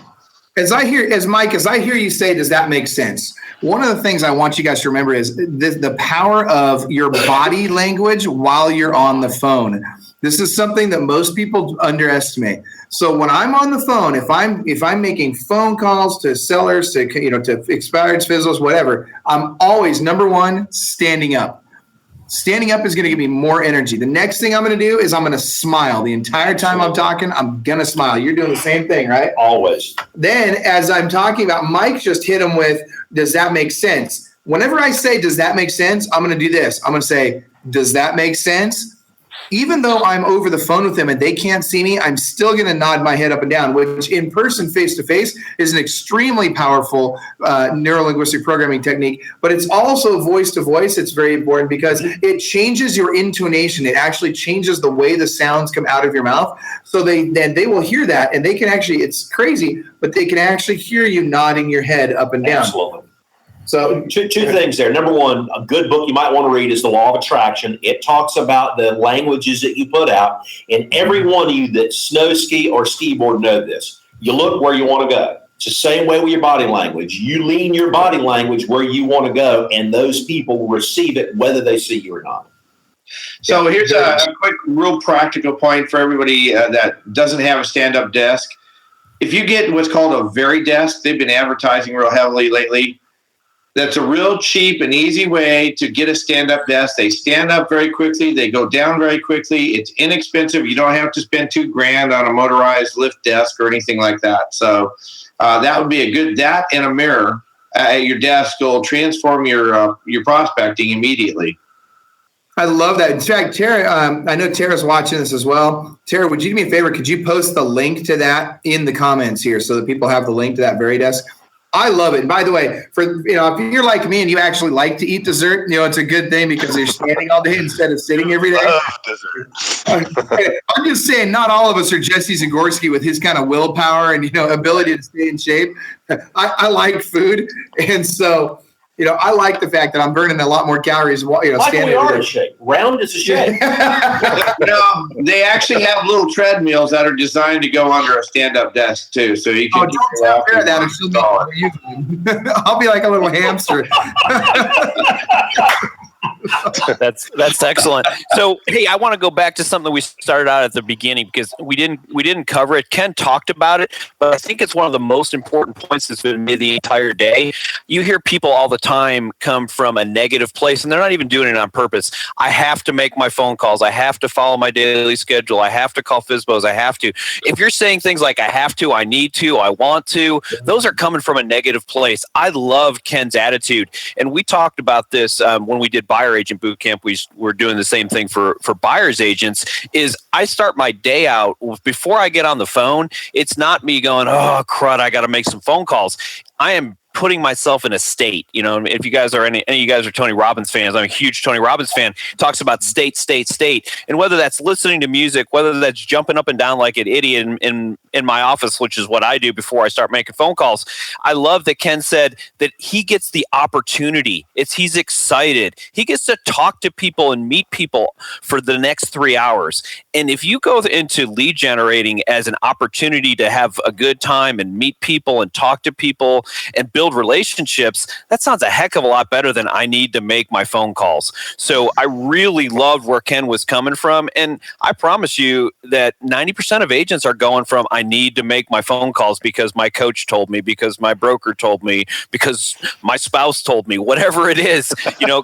S5: As I hear you say, does that make sense? One of the things I want you guys to remember is the power of your body language while you're on the phone. This is something that most people underestimate. So when I'm on the phone, if I'm making phone calls to sellers, to expired fizzles, whatever, I'm always number 1 standing up. Standing up is going to give me more energy. The next thing I'm going to do is I'm going to smile. The entire time I'm talking, I'm going to smile. You're doing the same thing, right?
S6: Always.
S5: Then as I'm talking about, Mike just hit him with, does that make sense? Whenever I say, does that make sense? I'm going to do this. I'm going to say, does that make sense? even though I'm over the phone with them and they can't see me, I'm still going to nod my head up and down, which in person, face-to-face, is an extremely powerful neurolinguistic programming technique. But it's also voice-to-voice. It's very important because it changes your intonation. It actually changes the way the sounds come out of your mouth. So they will hear that, and they can actually, it's crazy, but they can actually hear you nodding your head up and down.
S6: Absolutely. So two things there. Number one, a good book you might want to read is The Law of Attraction. It talks about the languages that you put out, and every one of you that snow ski or skiboard know this. You look where you want to go. It's the same way with your body language. You lean your body language where you want to go, and those people will receive it whether they see you or not.
S3: So here's a quick, real practical point for everybody that doesn't have a stand-up desk. If you get what's called a VeriDesk, they've been advertising real heavily lately. That's a real cheap and easy way to get a stand-up desk. They stand up very quickly. They go down very quickly. It's inexpensive. You don't have to spend $2,000 on a motorized lift desk or anything like that. So that would be a good, that and a mirror at your desk will transform your prospecting immediately.
S5: I love that. In fact, Tara, I know Tara's watching this as well. Tara, would you do me a favor? Could you post the link to that in the comments here so that people have the link to that VeriDesk? I love it. And by the way, if you're like me and you actually like to eat dessert, it's a good thing because you're standing all day instead of sitting every day.
S4: Love dessert.
S5: I'm just saying, not all of us are Jesse Zagorski with his kind of willpower and ability to stay in shape. I like food, and so I like the fact that I'm burning a lot more calories. Standing
S6: we are in shape. Round is a shape.
S3: They actually have little treadmills that are designed to go under a stand-up desk too, so you can.
S5: Don't tell her that, or she'll be I'll be like a little hamster.
S2: That's excellent. So, hey, I want to go back to something we started out at the beginning because we didn't cover it. Ken talked about it, but I think it's one of the most important points that's been made the entire day. You hear people all the time come from a negative place, and they're not even doing it on purpose. I have to make my phone calls. I have to follow my daily schedule. I have to call FSBOs. I have to. If you're saying things like I have to, I need to, I want to, those are coming from a negative place. I love Ken's attitude, and we talked about this when we did Buyer Agent Boot Camp. We're doing the same thing for buyer's agents. Is I start my day out before I get on the phone. It's not me going, oh crud, I got to make some phone calls. I am putting myself in a state. If you guys are any of you guys are Tony Robbins fans, I'm a huge Tony Robbins fan. Talks about state, and whether that's listening to music, whether that's jumping up and down like an idiot in my office, which is what I do before I start making phone calls. I love that Ken said that he gets the opportunity. He's excited. He gets to talk to people and meet people for the next 3 hours. And if you go into lead generating as an opportunity to have a good time and meet people and talk to people and build relationships, that sounds a heck of a lot better than I need to make my phone calls. So I really loved where Ken was coming from. And I promise you that 90% of agents are going from, I need to make my phone calls because my coach told me, because my broker told me, because my spouse told me, whatever it is,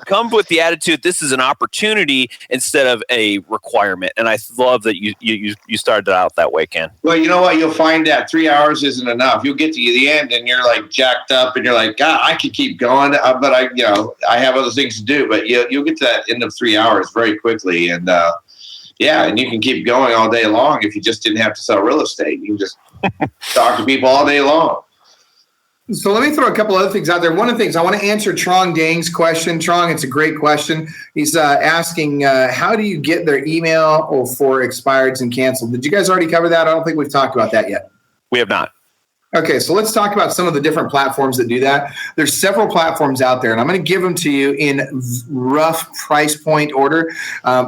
S2: come with the attitude, this is an opportunity instead of a requirement. And I love that you started out that way, Ken.
S3: Well, you know what? You'll find that 3 hours isn't enough. You'll get to the end and you're like jacked up and you're like, God, I could keep going, but I have other things to do. But you'll get to that end of 3 hours very quickly. And and you can keep going all day long if you just didn't have to sell real estate. You can just talk to people all day long.
S5: So let me throw a couple other things out there. One of the things I want to answer Trong Dang's question. Trong, it's a great question. He's asking, how do you get their email for expireds and canceled? Did you guys already cover that? I don't think we've talked about that yet.
S2: We have not.
S5: Okay, so let's talk about some of the different platforms that do that. There's several platforms out there, and I'm going to give them to you in rough price point order.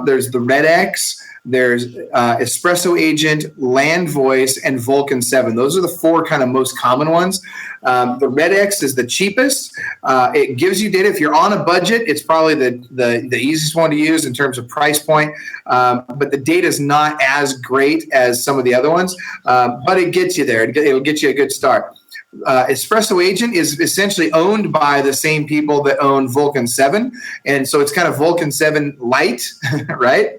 S5: There's the RedX, there's Espresso Agent, LandVoice, and Vulcan 7. Those are the four kind of most common ones. The RedX is the cheapest. It gives you data. If you're on a budget, it's probably the easiest one to use in terms of price point. But the data is not as great as some of the other ones. But it gets you there. It'll get you a good start. Espresso Agent is essentially owned by the same people that own Vulcan 7. And so it's kind of Vulcan 7 light, right?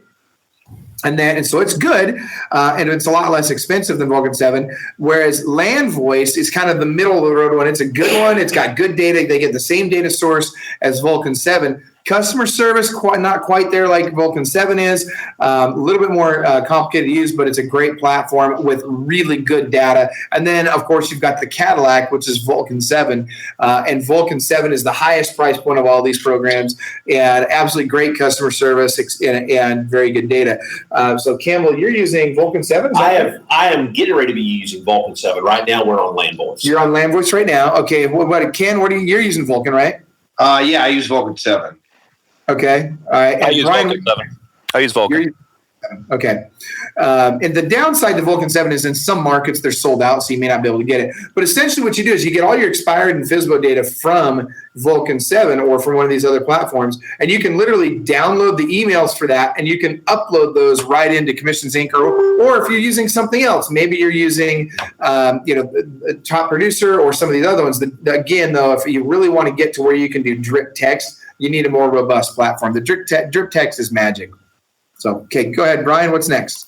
S5: And so it's good, and it's a lot less expensive than Vulcan 7, whereas LandVoice is kind of the middle of the road one. It's a good one. It's got good data. They get the same data source as Vulcan 7, Customer service, not quite there like Vulcan 7 is. A little bit more complicated to use, but it's a great platform with really good data. And then, of course, you've got the Cadillac, which is Vulcan 7. And Vulcan 7 is the highest price point of all these programs, and absolutely great customer service and very good data. So, Campbell, you're using Vulcan 7?
S6: I am getting ready to be using Vulcan 7. Right now, we're on LandVoice.
S5: You're on LandVoice right now. Okay. What about Ken? You're using Vulcan, right?
S3: Yeah, I use Vulcan 7.
S5: Okay. All right.
S2: I use Vulcan 7. I use Vulcan.
S5: Okay. And the downside to Vulcan 7 is in some markets they're sold out, so you may not be able to get it. But essentially what you do is you get all your expired and FSBO data from Vulcan 7 or from one of these other platforms, and you can literally download the emails for that, and you can upload those right into Commissions Inc. Or if you're using something else, maybe you're using Top Producer or some of these other ones. Again, though, if you really want to get to where you can do drip text, you need a more robust platform. The drip text is magic. So, okay, go ahead, Brian. What's next?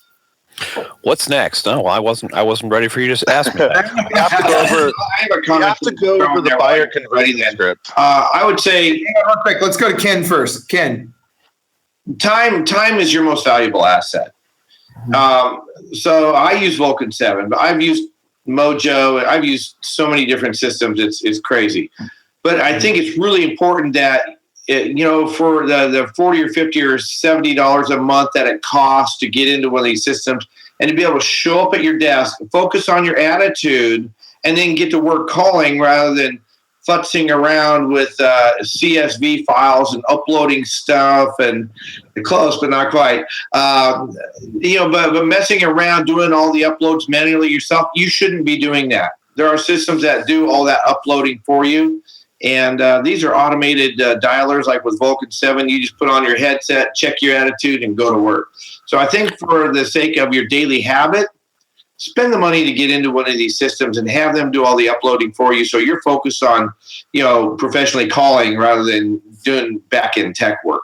S2: What's next? Oh, well, I wasn't ready for you to ask me that.
S4: You have to go over the buyer conversion script.
S3: I would say,
S5: real quick, let's go to Ken first. Ken,
S3: time is your most valuable asset. So I use Vulcan 7, but I've used Mojo. I've used so many different systems. It's crazy. But I think it's really important that for the $40 or $50 or $70 a month that it costs to get into one of these systems, and to be able to show up at your desk, focus on your attitude, and then get to work calling rather than futzing around with CSV files and uploading stuff and close, but not quite. But messing around doing all the uploads manually yourself, you shouldn't be doing that. There are systems that do all that uploading for you. And these are automated dialers, like with Vulcan 7. You just put on your headset, check your attitude, and go to work. So I think for the sake of your daily habit, spend the money to get into one of these systems and have them do all the uploading for you, so you're focused on, professionally calling rather than doing back-end tech work.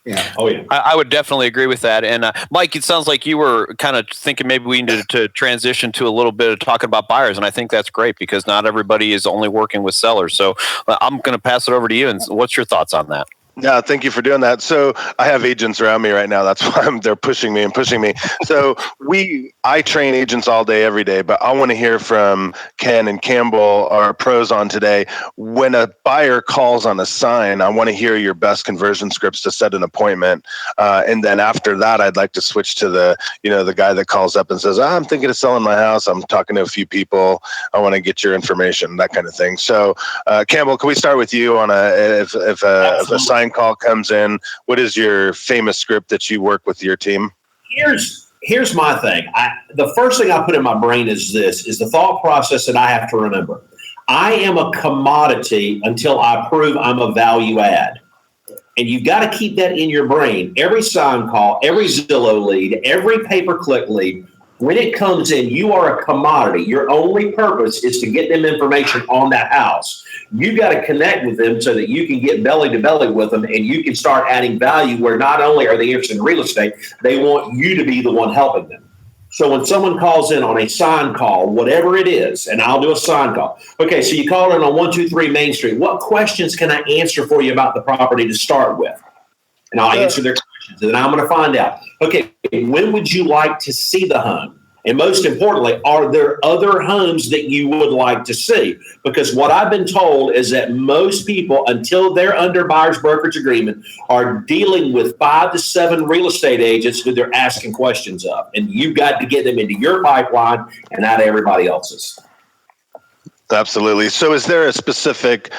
S5: Yeah.
S6: Oh, yeah.
S2: I would definitely agree with that. And Mike, it sounds like you were kind of thinking maybe we needed to transition to a little bit of talking about buyers. And I think that's great because not everybody is only working with sellers. So I'm going to pass it over to you. And what's your thoughts on that?
S4: Yeah, thank you for doing that. So I have agents around me right now. That's why they're pushing me. So I train agents all day, every day, but I want to hear from Ken and Campbell, our pros on today. When a buyer calls on a sign, I want to hear your best conversion scripts to set an appointment. And then after that, I'd like to switch to the guy that calls up and says, I'm thinking of selling my house. I'm talking to a few people. I want to get your information, that kind of thing. So Campbell, can we start with you on if a sign call comes in? What is your famous script that you work with your team?
S6: Here's my thing. The first thing I put in my brain is the thought process that I have to remember. I am a commodity until I prove I'm a value add. And you've got to keep that in your brain. Every sign call, every Zillow lead, every pay-per-click lead, when it comes in, you are a commodity. Your only purpose is to get them information on that house. You've got to connect with them so that you can get belly to belly with them and you can start adding value where not only are they interested in real estate, they want you to be the one helping them. So when someone calls in on a sign call, whatever it is, and I'll do a sign call. Okay, so you call in on 123 Main Street. What questions can I answer for you about the property to start with? And I'll answer their questions. And then I'm going to find out, okay, when would you like to see the home? And most importantly, are there other homes that you would like to see? Because what I've been told is that most people, until they're under buyer's brokerage agreement, are dealing with 5 to 7 real estate agents who they're asking questions of. And you've got to get them into your pipeline and out of everybody else's.
S4: Absolutely. So is there a specific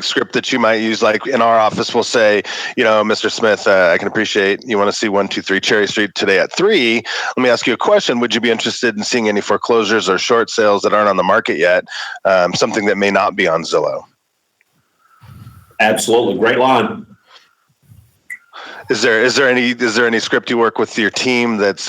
S4: script that you might use? Like in our office, we'll say, Mr. Smith, I can appreciate you want to see 123 Cherry Street today at 3. Let me ask you a question. Would you be interested in seeing any foreclosures or short sales that aren't on the market yet? Something that may not be on Zillow.
S6: Absolutely. Great line.
S4: Is there any script you work with your team that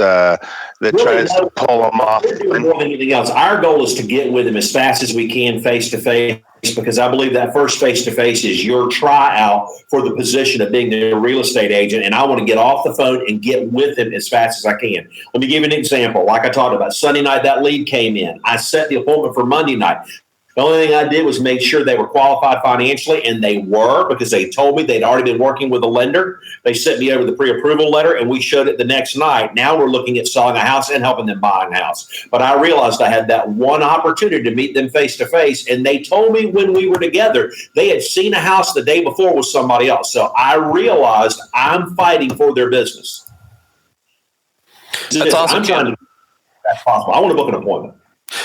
S4: really tries to pull them off?
S6: More than anything else, our goal is to get with them as fast as we can face to face, because I believe that first face to face is your tryout for the position of being the real estate agent. And I want to get off the phone and get with them as fast as I can. Let me give you an example. Like I talked about, Sunday night that lead came in. I set the appointment for Monday night. The only thing I did was make sure they were qualified financially, and they were, because they told me they'd already been working with a lender. They sent me over the pre-approval letter, and we showed it the next night. Now we're looking at selling a house and helping them buy a house. But I realized I had that one opportunity to meet them face-to-face, and they told me when we were together, they had seen a house the day before with somebody else. So I realized I'm fighting for their business.
S2: That's awesome.
S6: I'm trying to do that's possible. I want to book an appointment.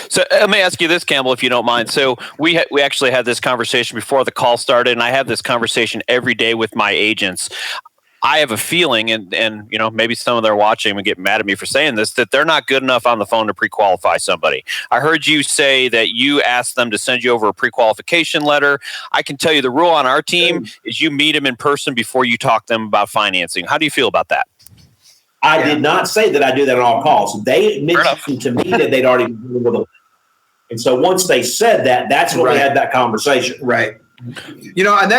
S2: So let me ask you this, Campbell, if you don't mind. So we actually had this conversation before the call started, and I have this conversation every day with my agents. I have a feeling, and you know, maybe some of them are watching and get mad at me for saying this, that they're not good enough on the phone to pre-qualify somebody. I heard you say that you asked them to send you over a pre-qualification letter. I can tell you the rule on our team is you meet them in person before you talk to them about financing. How do you feel about that?
S6: I did not say that I do that on all calls. They mentioned to me that they'd already been with a, and so once they said that, that's when we had that conversation.
S5: Right. You know, and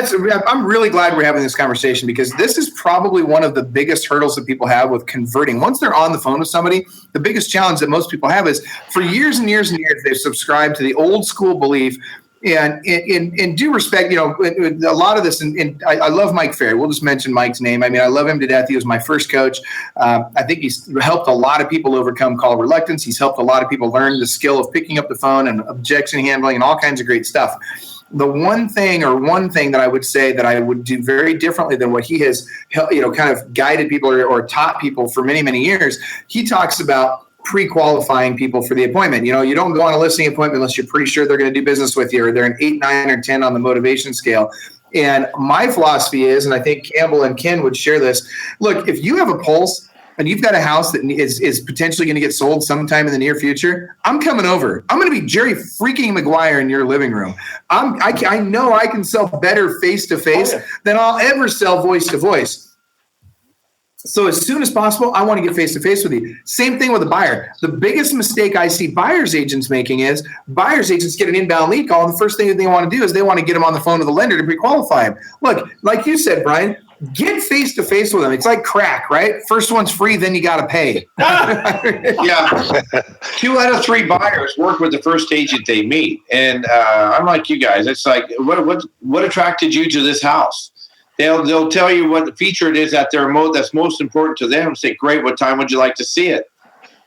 S5: I'm really glad we're having this conversation, because this is probably one of the biggest hurdles that people have with converting. Once they're on the phone with somebody, the biggest challenge that most people have is for years and years and years, they've subscribed to the old school belief. And in due respect, you know, a lot of this, and I love Mike Ferry. We'll just mention Mike's name. I mean, I love him to death. He was my first coach. I think he's helped a lot of people overcome call reluctance. He's helped a lot of people learn the skill of picking up the phone and objection handling and all kinds of great stuff. The one thing that I would say that I would do very differently than what he has, you know, kind of guided people or taught people for many, many years, he talks about pre-qualifying people for the appointment. You know, you don't go on a listing appointment unless you're pretty sure they're going to do business with you, or they're an 8, 9, or 10 on the motivation scale. And my philosophy is, and I think Campbell and Ken would share this, look, if you have a pulse and you've got a house that is potentially going to get sold sometime in the near future, I'm coming over. I'm going to be Jerry freaking Maguire in your living room. I know I can sell better face-to-face than I'll ever sell voice-to-voice. So as soon as possible, I want to get face-to-face with you. Same thing with a buyer. The biggest mistake I see buyer's agents making is buyer's agents get an inbound lead call, and the first thing that they want to do is they want to get them on the phone with the lender to pre-qualify them. Look, like you said, Brian, get face-to-face with them. It's like crack, right? First one's free, then you got to pay.
S3: Yeah. 2 out of 3 buyers work with the first agent they meet. And I'm like you guys. It's like, what attracted you to this house? They'll tell you what the feature it is that that's most important to them. Say, great, what time would you like to see it?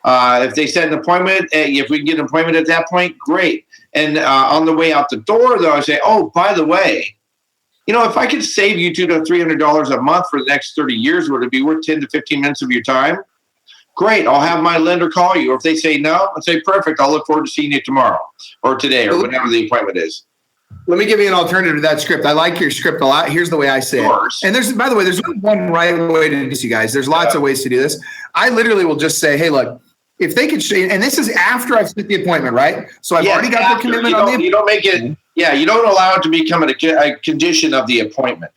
S3: If they set an appointment, if we can get an appointment at that point, great. And on the way out the door, though, I say, oh, by the way, you know, if I could save you $200 to $300 a month for the next 30 years, would it be worth 10 to 15 minutes of your time? Great, I'll have my lender call you. Or if they say no, I'll say, perfect, I'll look forward to seeing you tomorrow or today or whenever the appointment is.
S5: Let me give you an alternative to that script. I like your script a lot. Here's the way I say it. And by the way, there's one right way to do this, you guys. There's lots of ways to do this. I literally will just say, hey, look, if they could, and this is after I've set the appointment, right? So I've already got the commitment on the appointment.
S3: You don't make it, you don't allow it to become a condition of the appointment.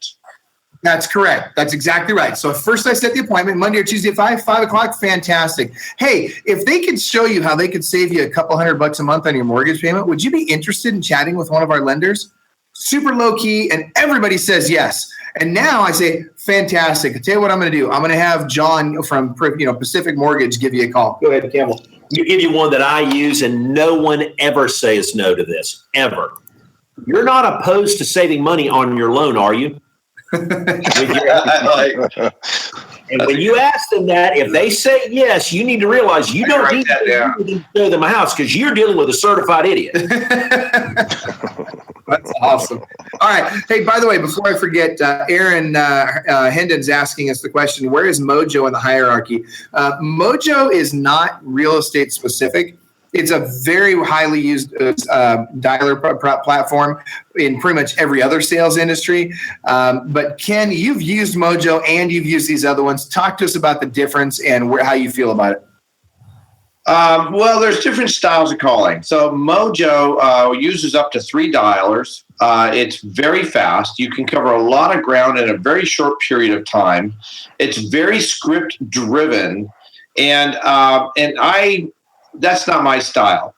S5: That's correct. That's exactly right. So first I set the appointment, Monday or Tuesday at 5 o'clock, fantastic. Hey, if they could show you how they could save you a couple $100 a month on your mortgage payment, would you be interested in chatting with one of our lenders? Super low key, and everybody says yes. And now I say, fantastic. I'll tell you what I'm going to do. I'm going to have John from Pacific Mortgage give you a call. Go ahead, Campbell.
S6: You give you one that I use, and no one ever says no to this, ever. You're not opposed to saving money on your loan, are you? And when you ask them that, if they say yes, you need to realize you don't need to show them a house, because you're dealing with a certified idiot.
S5: That's awesome. All right. Hey, by the way, before I forget, Aaron Hendon's asking us the question, where is Mojo in the hierarchy? Mojo is not real estate specific. It's a very highly used dialer platform in pretty much every other sales industry. But Ken, you've used Mojo and you've used these other ones. Talk to us about the difference and how you feel about it.
S3: Well, there's different styles of calling. So Mojo uses up to 3 dialers. It's very fast. You can cover a lot of ground in a very short period of time. It's very script driven, and that's not my style.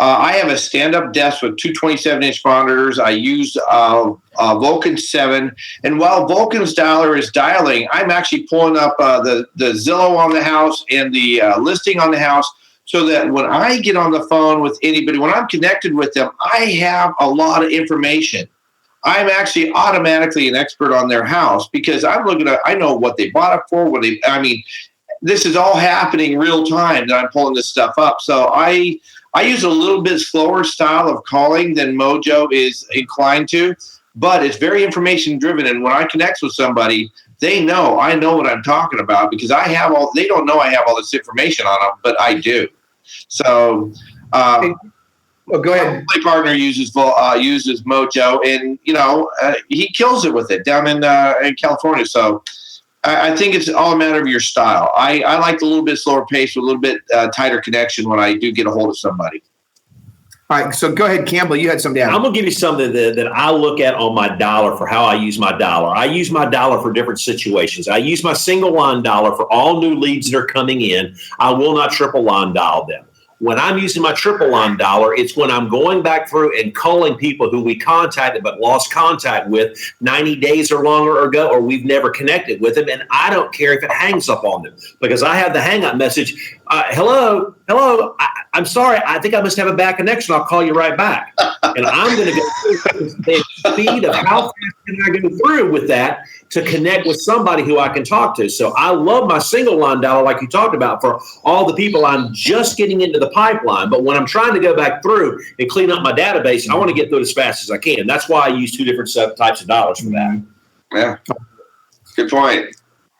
S3: I have a stand-up desk with 2 27-inch monitors. I use Vulcan 7. And while Vulcan's dialer is dialing, I'm actually pulling up the Zillow on the house and the listing on the house so that when I get on the phone with anybody, when I'm connected with them, I have a lot of information. I'm actually automatically an expert on their house because I know what they bought it for, this is all happening real time that I'm pulling this stuff up. So I use a little bit slower style of calling than Mojo is inclined to, but it's very information driven. And when I connect with somebody, I know what I'm talking about because they don't know I have all this information on them, but I do. So,
S5: go ahead.
S3: My partner uses Mojo, and he kills it with it down in California. So, I think it's all a matter of your style. I like a little bit slower pace with a little bit tighter connection when I do get a hold of somebody.
S5: All right, so go ahead, Campbell. You had some down.
S6: I'm going to give you something that I look at on my dollar for how I use my dollar. I use my dollar for different situations. I use my single line dollar for all new leads that are coming in. I will not triple line dial them. When I'm using my triple line dollar, it's when I'm going back through and calling people who we contacted but lost contact with 90 days or longer ago, or we've never connected with them. And I don't care if it hangs up on them because I have the hang up message. Hello. I'm sorry. I think I must have a bad connection. I'll call you right back. And I'm going to go through the speed of how fast can I go through with that to connect with somebody who I can talk to. So I love my single line dollar, like you talked about, for all the people I'm just getting into the pipeline. But when I'm trying to go back through and clean up my database, I want to get through it as fast as I can. That's why I use two different types of dollars for that.
S3: Yeah. Good point.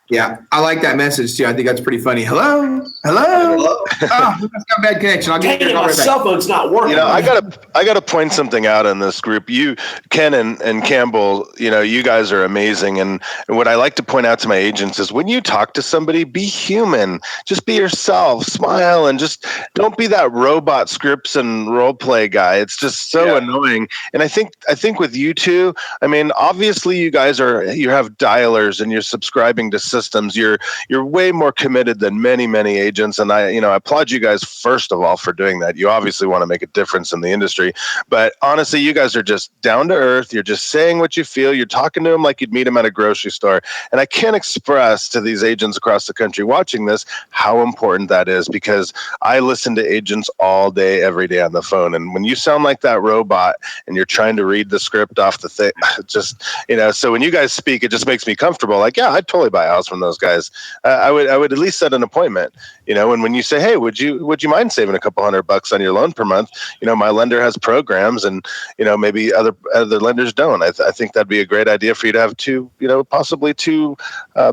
S5: Yeah, I like that message too. I think that's pretty funny. Hello. Oh, I've got a bad connection. I'll get
S6: my cell phone's not working.
S4: I gotta point something out in this group. You, Ken and Campbell, you guys are amazing. And what I like to point out to my agents is when you talk to somebody, be human. Just be yourself. Smile and just don't be that robot scripts and role play guy. It's just so annoying. And I think with you two, obviously you guys you have dialers and you're subscribing to systems. You're way more committed than many agents, and I applaud you guys first of all for doing that. You obviously want to make a difference in the industry, but honestly, you guys are just down to earth. You're just saying what you feel. You're talking to them like you'd meet them at a grocery store, and I can't express to these agents across the country watching this how important that is, because I listen to agents all day, every day on the phone, and when you sound like that robot and you're trying to read the script off the thing, just so when you guys speak, it just makes me comfortable. Like, yeah, I'd totally buy a house from those guys. I would at least set an appointment, and when you say, hey, would you mind saving a couple $100 on your loan per month? My lender has programs, and maybe other lenders don't. I think that'd be a great idea for you to have possibly two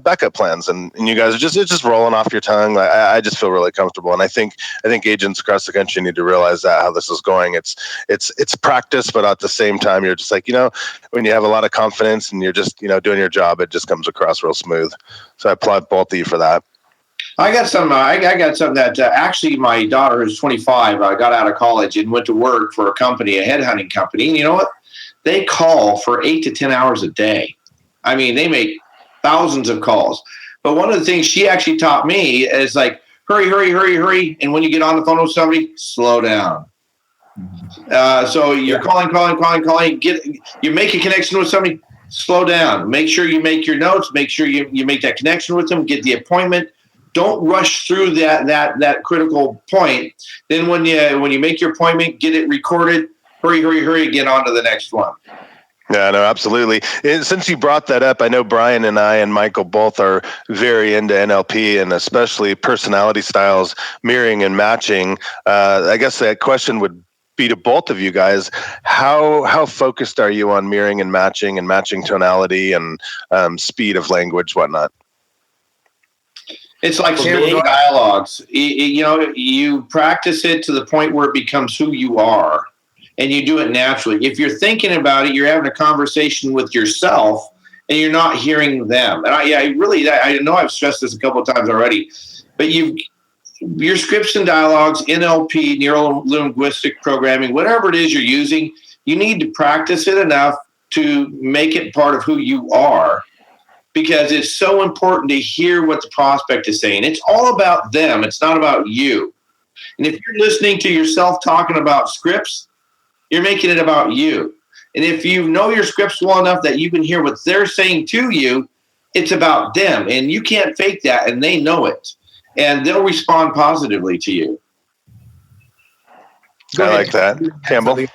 S4: backup plans, and you guys are it's just rolling off your tongue. I just feel really comfortable, and I think agents across the country need to realize that how this is going. It's practice, but at the same time, you're just like, when you have a lot of confidence and you're just doing your job, it just comes across real smooth. So I applaud both of you for that.
S3: I got some that actually my daughter, who's 25, got out of college and went to work for a company, a headhunting company. And you know what? They call for 8 to 10 hours a day. They make thousands of calls. But one of the things she actually taught me is like, hurry. And when you get on the phone with somebody, slow down. So you're calling. You make a connection with somebody, slow down. Make sure you make your notes. Make sure you make that connection with them. Get the appointment. Don't rush through that critical point. Then when you make your appointment, get it recorded. Hurry, get on to the next one.
S4: Yeah, no, absolutely. Since you brought that up, I know Brian and I and Michael both are very into NLP and especially personality styles, mirroring and matching. I guess that question would be to both of you guys. How focused are you on mirroring and matching tonality and speed of language, whatnot?
S3: It's like simple dialogues. You practice it to the point where it becomes who you are, and you do it naturally. If you're thinking about it, you're having a conversation with yourself, and you're not hearing them. And I know I've stressed this a couple of times already, but your scripts and dialogues, NLP, neuro-linguistic programming, whatever it is you're using, you need to practice it enough to make it part of who you are, because it's so important to hear what the prospect is saying. It's all about them. It's not about you. And if you're listening to yourself talking about scripts, you're making it about you. And if you know your scripts well enough that you can hear what they're saying to you, it's about them. And you can't fake that, and they know it. And they'll respond positively to you.
S4: I like that. Campbell?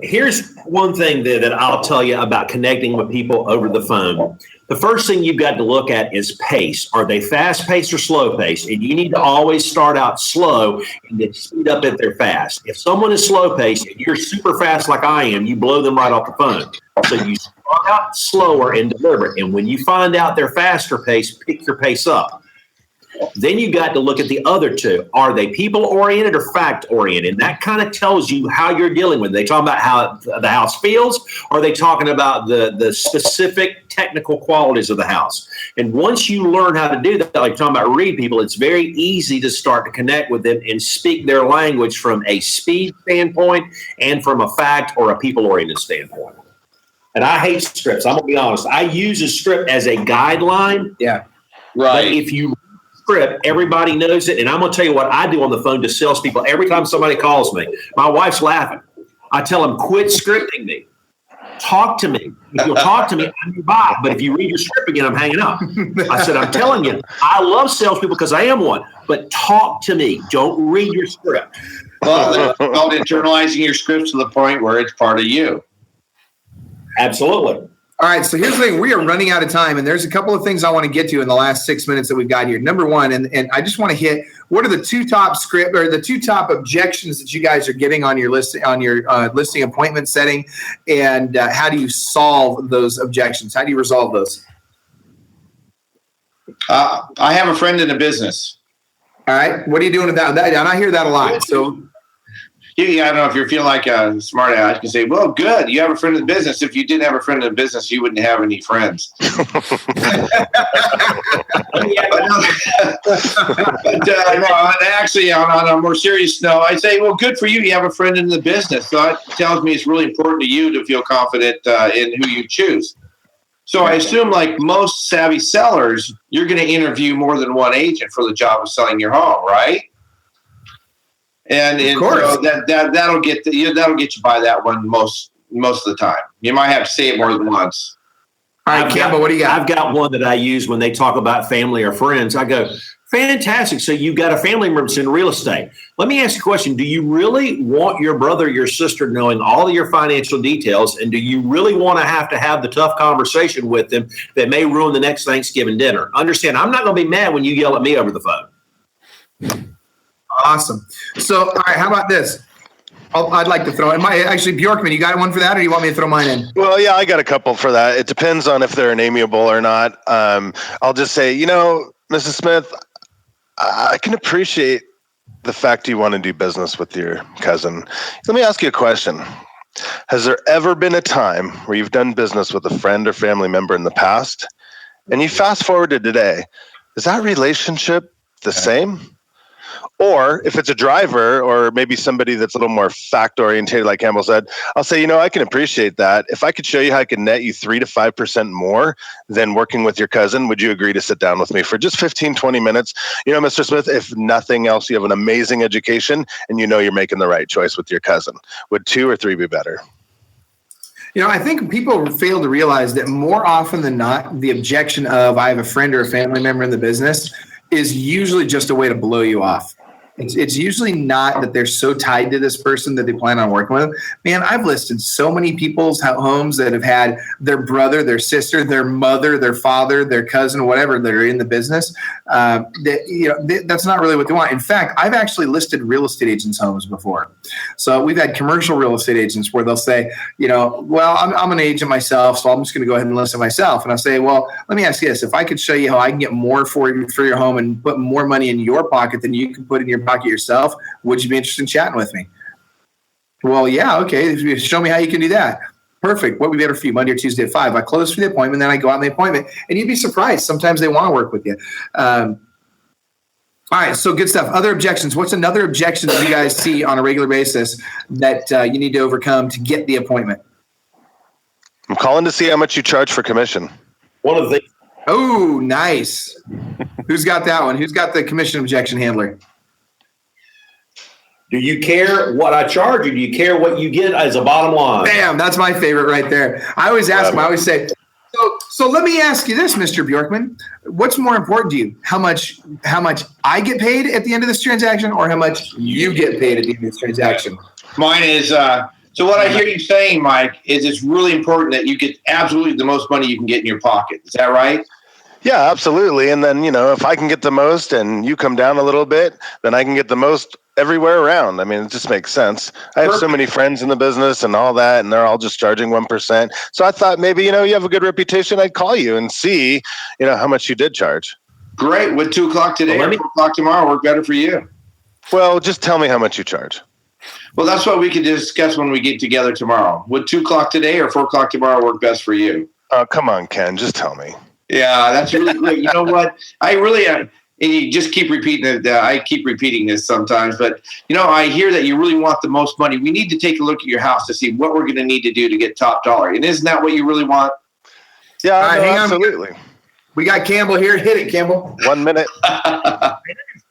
S6: Here's one thing that I'll tell you about connecting with people over the phone. The first thing you've got to look at is pace. Are they fast paced or slow paced? And you need to always start out slow and then speed up if they're fast. If someone is slow paced and you're super fast like I am, you blow them right off the phone. So you start out slower and deliberate. And when you find out they're faster paced, pick your pace up. Then you got to look at the other two. Are they people-oriented or fact-oriented? And that kind of tells you how you're dealing with it. They talking about how the house feels, or are they talking about the specific technical qualities of the house? And once you learn how to do that, like talking about read people, it's very easy to start to connect with them and speak their language from a speed standpoint and from a fact or a people-oriented standpoint. And I hate scripts. I'm going to be honest. I use a script as a guideline.
S5: Yeah.
S6: Right. But if you script, everybody knows it. And I'm going to tell you what I do on the phone to salespeople. Every time somebody calls me, my wife's laughing. I tell them, quit scripting me. Talk to me. If you'll talk to me, I'm your buy. But if you read your script again, I'm hanging up. I said, I'm telling you, I love salespeople because I am one. But talk to me. Don't read your script.
S3: Well, it's called internalizing your scripts to the point where it's part of you.
S6: Absolutely.
S5: All right, so here's the thing. We are running out of time, and there's a couple of things I want to get to in the last 6 minutes that we've got here. Number one, and I just want to hit, what are the two top objections that you guys are getting on your list, on your listing appointment setting, and how do you solve those objections? How do you resolve those?
S3: I have a friend in a business.
S5: All right, what are you doing with that? And I hear that a lot. So
S3: I don't know if you're feeling like a smart ass. You can say, well, good. You have a friend in the business. If you didn't have a friend in the business, you wouldn't have any friends. Actually, on a more serious note, I say, well, good for you. You have a friend in the business. So that tells me it's really important to you to feel confident in who you choose. So I assume, like most savvy sellers, you're going to interview more than one agent for the job of selling your home, right? And so that'll get you by that one most of the time. You might have to say it more than once.
S5: All right, Campbell, what do you got?
S6: I've got one that I use when they talk about family or friends. I go, fantastic. So you've got a family member that's in real estate. Let me ask you a question. Do you really want your brother or your sister knowing all of your financial details? And do you really want to have the tough conversation with them that may ruin the next Thanksgiving dinner? Understand, I'm not going to be mad when you yell at me over the phone.
S5: Awesome. So, all right, how about this? I'd like to throw in Bjorkman, you got one for that, or do you want me to throw mine in?
S4: Well, yeah, I got a couple for that. It depends on if they're an amiable or not. I'll just say, Mrs. Smith, I can appreciate the fact you want to do business with your cousin. Let me ask you a question. Has there ever been a time where you've done business with a friend or family member in the past, and you fast forward to today? Is that relationship the same? Or if it's a driver or maybe somebody that's a little more fact oriented, like Campbell said, I'll say, I can appreciate that. If I could show you how I can net you 3 to 5% more than working with your cousin, would you agree to sit down with me for just 15, 20 minutes? Mr. Smith, if nothing else, you have an amazing education and you're making the right choice with your cousin. Would 2 or 3 be better?
S5: I think people fail to realize that more often than not, the objection of I have a friend or a family member in the business is usually just a way to blow you off. It's usually not that they're so tied to this person that they plan on working with them. Man, I've listed so many people's homes that have had their brother, their sister, their mother, their father, their cousin, whatever, that are in the business. That's not really what they want. In fact, I've actually listed real estate agents' homes before. So we've had commercial real estate agents where they'll say, well, I'm an agent myself, so I'm just going to go ahead and list it myself. And I'll say, well, let me ask you this. If I could show you how I can get more for your home and put more money in your pocket than you can put in your pocket yourself, would you be interested in chatting with me? Well, yeah, okay. If you show me how you can do that. Perfect. What would be better for you? Monday or Tuesday at 5. I close for the appointment, then I go out on the appointment, and you'd be surprised. Sometimes they want to work with you. All right, so good stuff. Other objections. What's another objection that you guys see on a regular basis that you need to overcome to get the appointment?
S4: I'm calling to see how much you charge for commission.
S6: One of the
S5: Oh, nice. Who's got that one? Who's got the commission objection handler?
S6: Do you care what I charge, or do you care what you get as a bottom line?
S5: Bam, that's my favorite right there. I always ask them, I always say, so let me ask you this, Mr. Bjorkman. What's more important to you? How much I get paid at the end of this transaction, or how much you get paid at the end of this transaction?
S3: Mine is, so what I hear you saying, Mike, is it's really important that you get absolutely the most money you can get in your pocket. Is that right?
S4: Yeah, absolutely. And then, if I can get the most and you come down a little bit, then I can get the most everywhere around. I mean, it just makes sense. I have so many friends in the business and all that, and they're all just charging 1%. So I thought maybe, you have a good reputation. I'd call you and see, how much you did charge.
S3: Great. Would 2 o'clock today or 4 o'clock tomorrow work better for you?
S4: Well, just tell me how much you charge.
S3: Well, that's what we can discuss when we get together tomorrow. Would 2 o'clock today or 4 o'clock tomorrow work best for you?
S4: Oh, come on, Ken. Just tell me.
S3: Yeah, that's really great. You know what? I really, and you just keep repeating it. I keep repeating this sometimes, but I hear that you really want the most money. We need to take a look at your house to see what we're going to need to do to get top dollar. And isn't that what you really want?
S4: Yeah,
S5: right,
S4: absolutely.
S5: We got Campbell here. Hit it, Campbell.
S4: 1 minute.
S6: I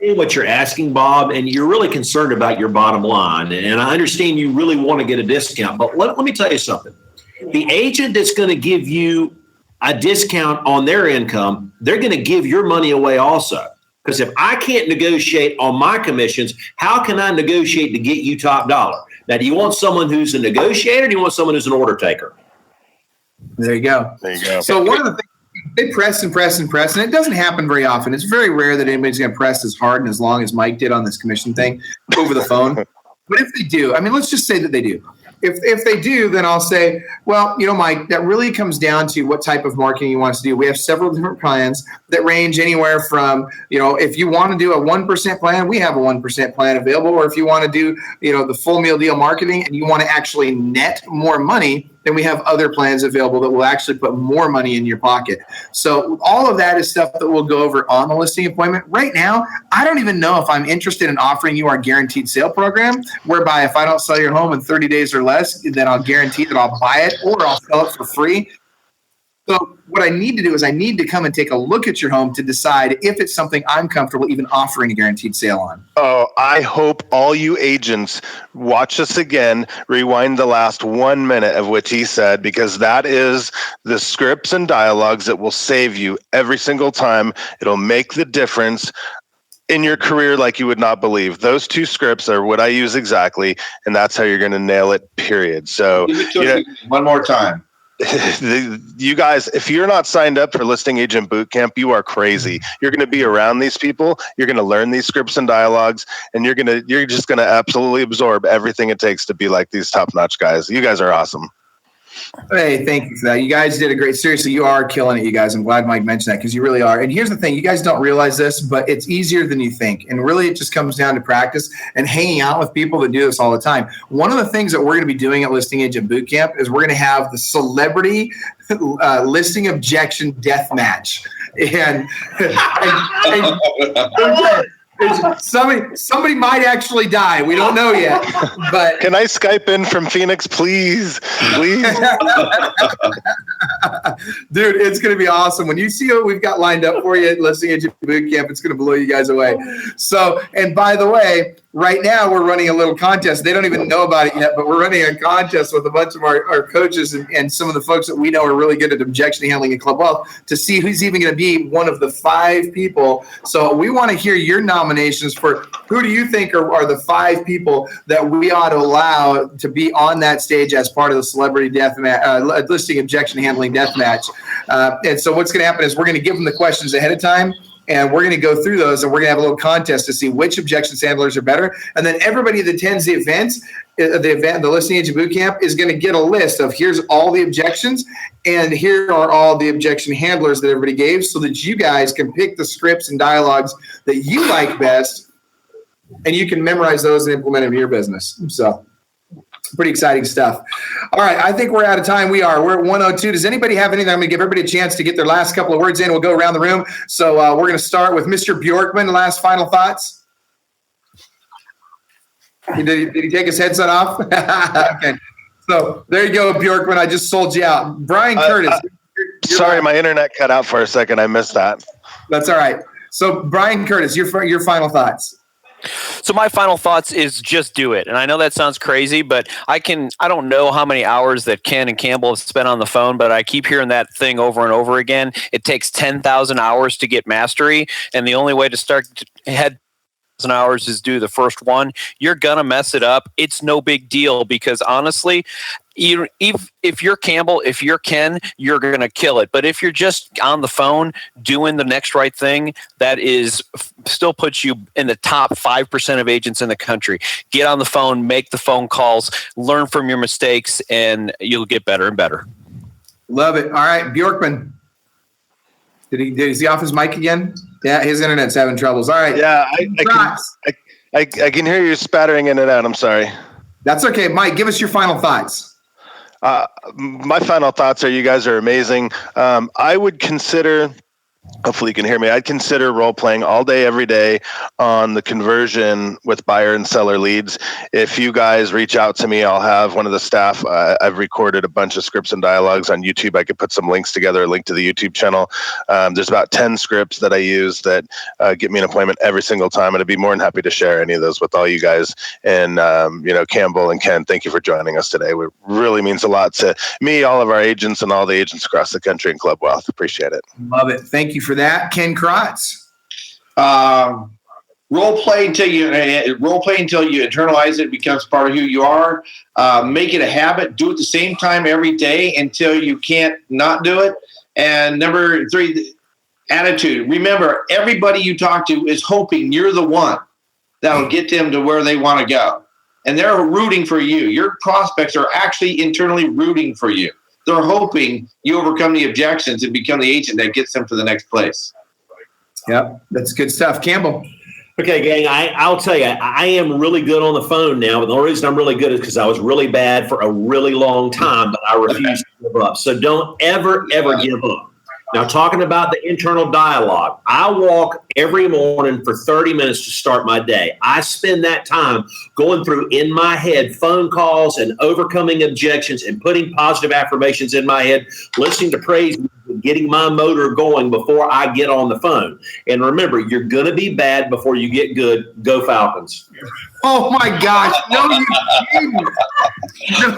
S6: understand what you're asking, Bob, and you're really concerned about your bottom line. And I understand you really want to get a discount, but let me tell you something. The agent that's going to give you a discount on their income, they're going to give your money away also. Because if I can't negotiate on my commissions, how can I negotiate to get you top dollar? Now, do you want someone who's a negotiator, or do you want someone who's an order taker?
S5: There you go. So one of the things, they press and press and press, and it doesn't happen very often. It's very rare that anybody's going to press as hard and as long as Mike did on this commission thing over the phone. But if they do, let's just say that they do. If they do, then I'll say, well, Mike, that really comes down to what type of marketing you want us to do. We have several different plans that range anywhere from, if you want to do a 1% plan, we have a 1% plan available. Or if you want to do, the full meal deal marketing and you want to actually net more money, then we have other plans available that will actually put more money in your pocket. So all of that is stuff that we'll go over on the listing appointment. Right now, I don't even know if I'm interested in offering you our guaranteed sale program, whereby if I don't sell your home in 30 days or less, then I'll guarantee that I'll buy it or I'll sell it for free. So what I need to do is I need to come and take a look at your home to decide if it's something I'm comfortable even offering a guaranteed sale on.
S4: Oh, I hope all you agents watch us again, rewind the last 1 minute of what he said, because that is the scripts and dialogues that will save you every single time. It'll make the difference in your career like you would not believe. Those 2 scripts are what I use exactly, and that's how you're going to nail it, period. So
S3: one more time.
S4: You guys, if you're not signed up for Listing Agent Bootcamp, you are crazy. You're going to be around these people. You're going to learn these scripts and dialogues, and you're just going to absolutely absorb everything it takes to be like these top-notch guys. You guys are awesome.
S5: Hey, thank you for that. You guys did a great, seriously, you are killing it, you guys. I'm glad Mike mentioned that because you really are. And here's the thing, you guys don't realize this, but it's easier than you think. And really, it just comes down to practice and hanging out with people that do this all the time. One of the things that we're going to be doing at Listing Agent Bootcamp is we're going to have the celebrity listing objection death match. And somebody might actually die. We don't know yet. But
S4: can I Skype in from Phoenix, please? Please.
S5: Dude, it's going to be awesome. When you see what we've got lined up for you at Listing Agent Bootcamp, it's going to blow you guys away. So, and by the way, right now we're running a little contest. They don't even know about it yet, but we're running a contest with a bunch of our coaches and some of the folks that we know are really good at objection handling in Club Wealth to see who's even going to be one of the 5 people. So we want to hear your nominations for who do you think are the 5 people that we ought to allow to be on that stage as part of the celebrity death listing objection handling death match. And so what's going to happen is we're going to give them the questions ahead of time. And we're going to go through those, and we're going to have a little contest to see which objections handlers are better. And then everybody that attends the Listing Agent Bootcamp, is going to get a list of here's all the objections, and here are all the objection handlers that everybody gave, so that you guys can pick the scripts and dialogues that you like best, and you can memorize those and implement them in your business. So pretty exciting stuff. All right, I think we're out of time. We're at 1:02. Does anybody have anything? I'm going to give everybody a chance to get their last couple of words in. We'll go around the room. So we're going to start with Mr. Bjorkman. Last final thoughts? Did he take his headset off? Okay. So there you go, Bjorkman. I just sold you out. Brian Curtis.
S4: Sorry, my internet cut out for a second. I missed that.
S5: That's all right. So Brian Curtis, your final thoughts.
S2: So my final thoughts is just do it. And I know that sounds crazy, but I don't know how many hours that Ken and Campbell have spent on the phone, but I keep hearing that thing over and over again. It takes 10,000 hours to get mastery. And the only way to start head hours is due the first one, you're going to mess it up. It's no big deal because honestly, if you're Campbell, if you're Ken, you're going to kill it. But if you're just on the phone doing the next right thing, that is still puts you in the top 5% of agents in the country. Get on the phone, make the phone calls, learn from your mistakes, and you'll get better and better.
S5: Love it. All right, Bjorkman. Is he off his mic again? Yeah, his internet's having troubles. All right.
S4: Yeah, I can hear you spattering in and out. I'm sorry.
S5: That's okay. Mike, give us your final thoughts.
S4: My final thoughts are you guys are amazing. I would consider, hopefully you can hear me, I'd consider role playing all day, every day on the conversion with buyer and seller leads. If you guys reach out to me, I'll have one of the staff. I've recorded a bunch of scripts and dialogues on YouTube. I could put some links together, a link to the YouTube channel. There's about 10 scripts that I use that get me an appointment every single time. And I'd be more than happy to share any of those with all you guys. And, Campbell and Ken, thank you for joining us today. It really means a lot to me, all of our agents, and all the agents across the country in Club Wealth. Appreciate it.
S5: Love it. Thank you for that. Ken Kratz.
S3: Role play until you internalize it, becomes part of who you are. Make it a habit. Do it the same time every day until you can't not do it. And number 3, attitude. Remember, everybody you talk to is hoping you're the one that'll get them to where they want to go. And they're rooting for you. Your prospects are actually internally rooting for you. They're hoping you overcome the objections and become the agent that gets them to the next place.
S5: Yep, that's good stuff. Campbell.
S6: Okay, gang, I'll tell you, I am really good on the phone now. But the only reason I'm really good is because I was really bad for a really long time, but I refuse to give up. So don't ever give up. Now, talking about the internal dialogue, I walk every morning for 30 minutes to start my day. I spend that time going through in my head phone calls and overcoming objections and putting positive affirmations in my head, listening to praise, getting my motor going before I get on the phone. And remember, you're going to be bad before you get good. Go Falcons.
S5: Oh, my gosh. No, you didn't.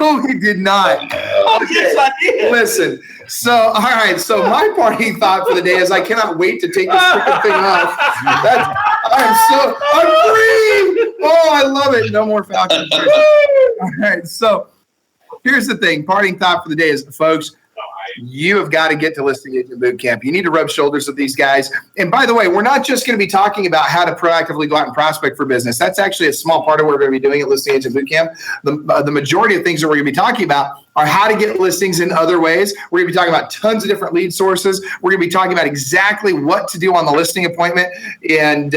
S5: No, he did not.
S6: Oh, yes, I did.
S5: Listen. So, all right. So my parting thought for the day is I cannot wait to take this freaking thing off. I'm free. Oh, I love it. No more Falcons. All right. So here's the thing. Parting thought for the day is, folks, you have got to get to Listing Agent Bootcamp. You need to rub shoulders with these guys. And by the way, we're not just going to be talking about how to proactively go out and prospect for business. That's actually a small part of what we're going to be doing at Listing Agent Bootcamp. The majority of things that we're going to be talking about are how to get listings in other ways. We're going to be talking about tons of different lead sources. We're going to be talking about exactly what to do on the listing appointment and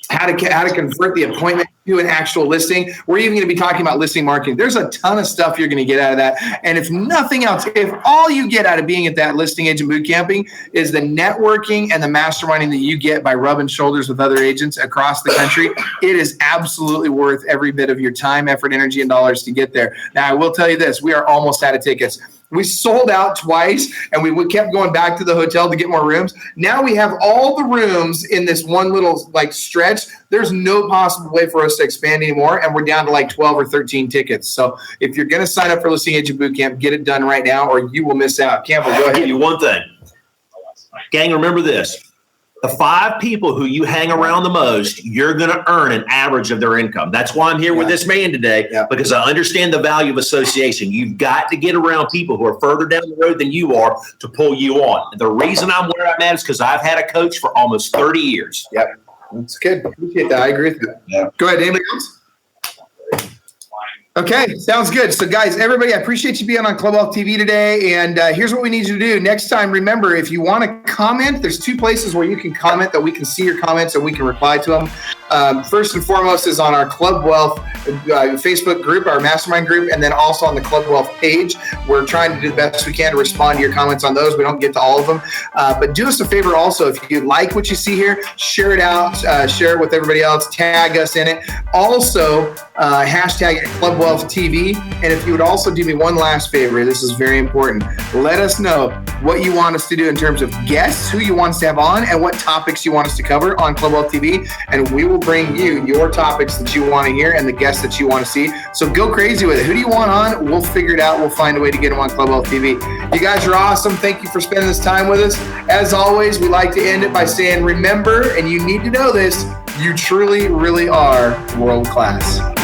S5: how to convert the appointment to an actual listing. We're even going to be talking about listing marketing. There's a ton of stuff you're going to get out of that. And if nothing else, if all you get out of being at that Listing Agent Bootcamping is the networking and the masterminding that you get by rubbing shoulders with other agents across the country, it is absolutely worth every bit of your time, effort, energy, and dollars to get there. Now, I will tell you this, we are almost out of tickets. We sold out twice, and we kept going back to the hotel to get more rooms. Now we have all the rooms in this one little stretch. There's no possible way for us to expand anymore, and we're down to 12 or 13 tickets. So if you're going to sign up for Listing Agent Bootcamp, get it done right now, or you will miss out. Campbell, go ahead.
S6: I'll tell you one thing. Gang, remember this. The 5 people who you hang around the most, you're going to earn an average of their income. That's why I'm here with this man today, because I understand the value of association. You've got to get around people who are further down the road than you are to pull you on. And the reason I'm where I'm at is because I've had a coach for almost 30 years.
S5: Yep. That's good. Appreciate that. I agree with that. Yeah. Go ahead. Anybody else? Okay, sounds good. So, guys, everybody, I appreciate you being on Club Wealth TV today. And here's what we need you to do. Next time, remember, if you want to comment, there's 2 places where you can comment that we can see your comments and we can reply to them. First and foremost is on our Club Wealth Facebook group, our mastermind group, and then also on the Club Wealth page. We're trying to do the best we can to respond to your comments on those. We don't get to all of them. But do us a favor also, if you like what you see here, share it out, share it with everybody else, tag us in it. Also, hashtag Club Wealth TV. And if you would also do me one last favor, this is very important. Let us know what you want us to do in terms of guests, who you want us to have on, and what topics you want us to cover on Club Wealth TV. And we will bring you your topics that you want to hear and the guests that you want to see. So go crazy with it. Who do you want on? We'll figure it out. We'll find a way to get them on Club Wealth TV. You guys are awesome. Thank you for spending this time with us. As always, we like to end it by saying, remember, and you need to know this, You truly, really are world class.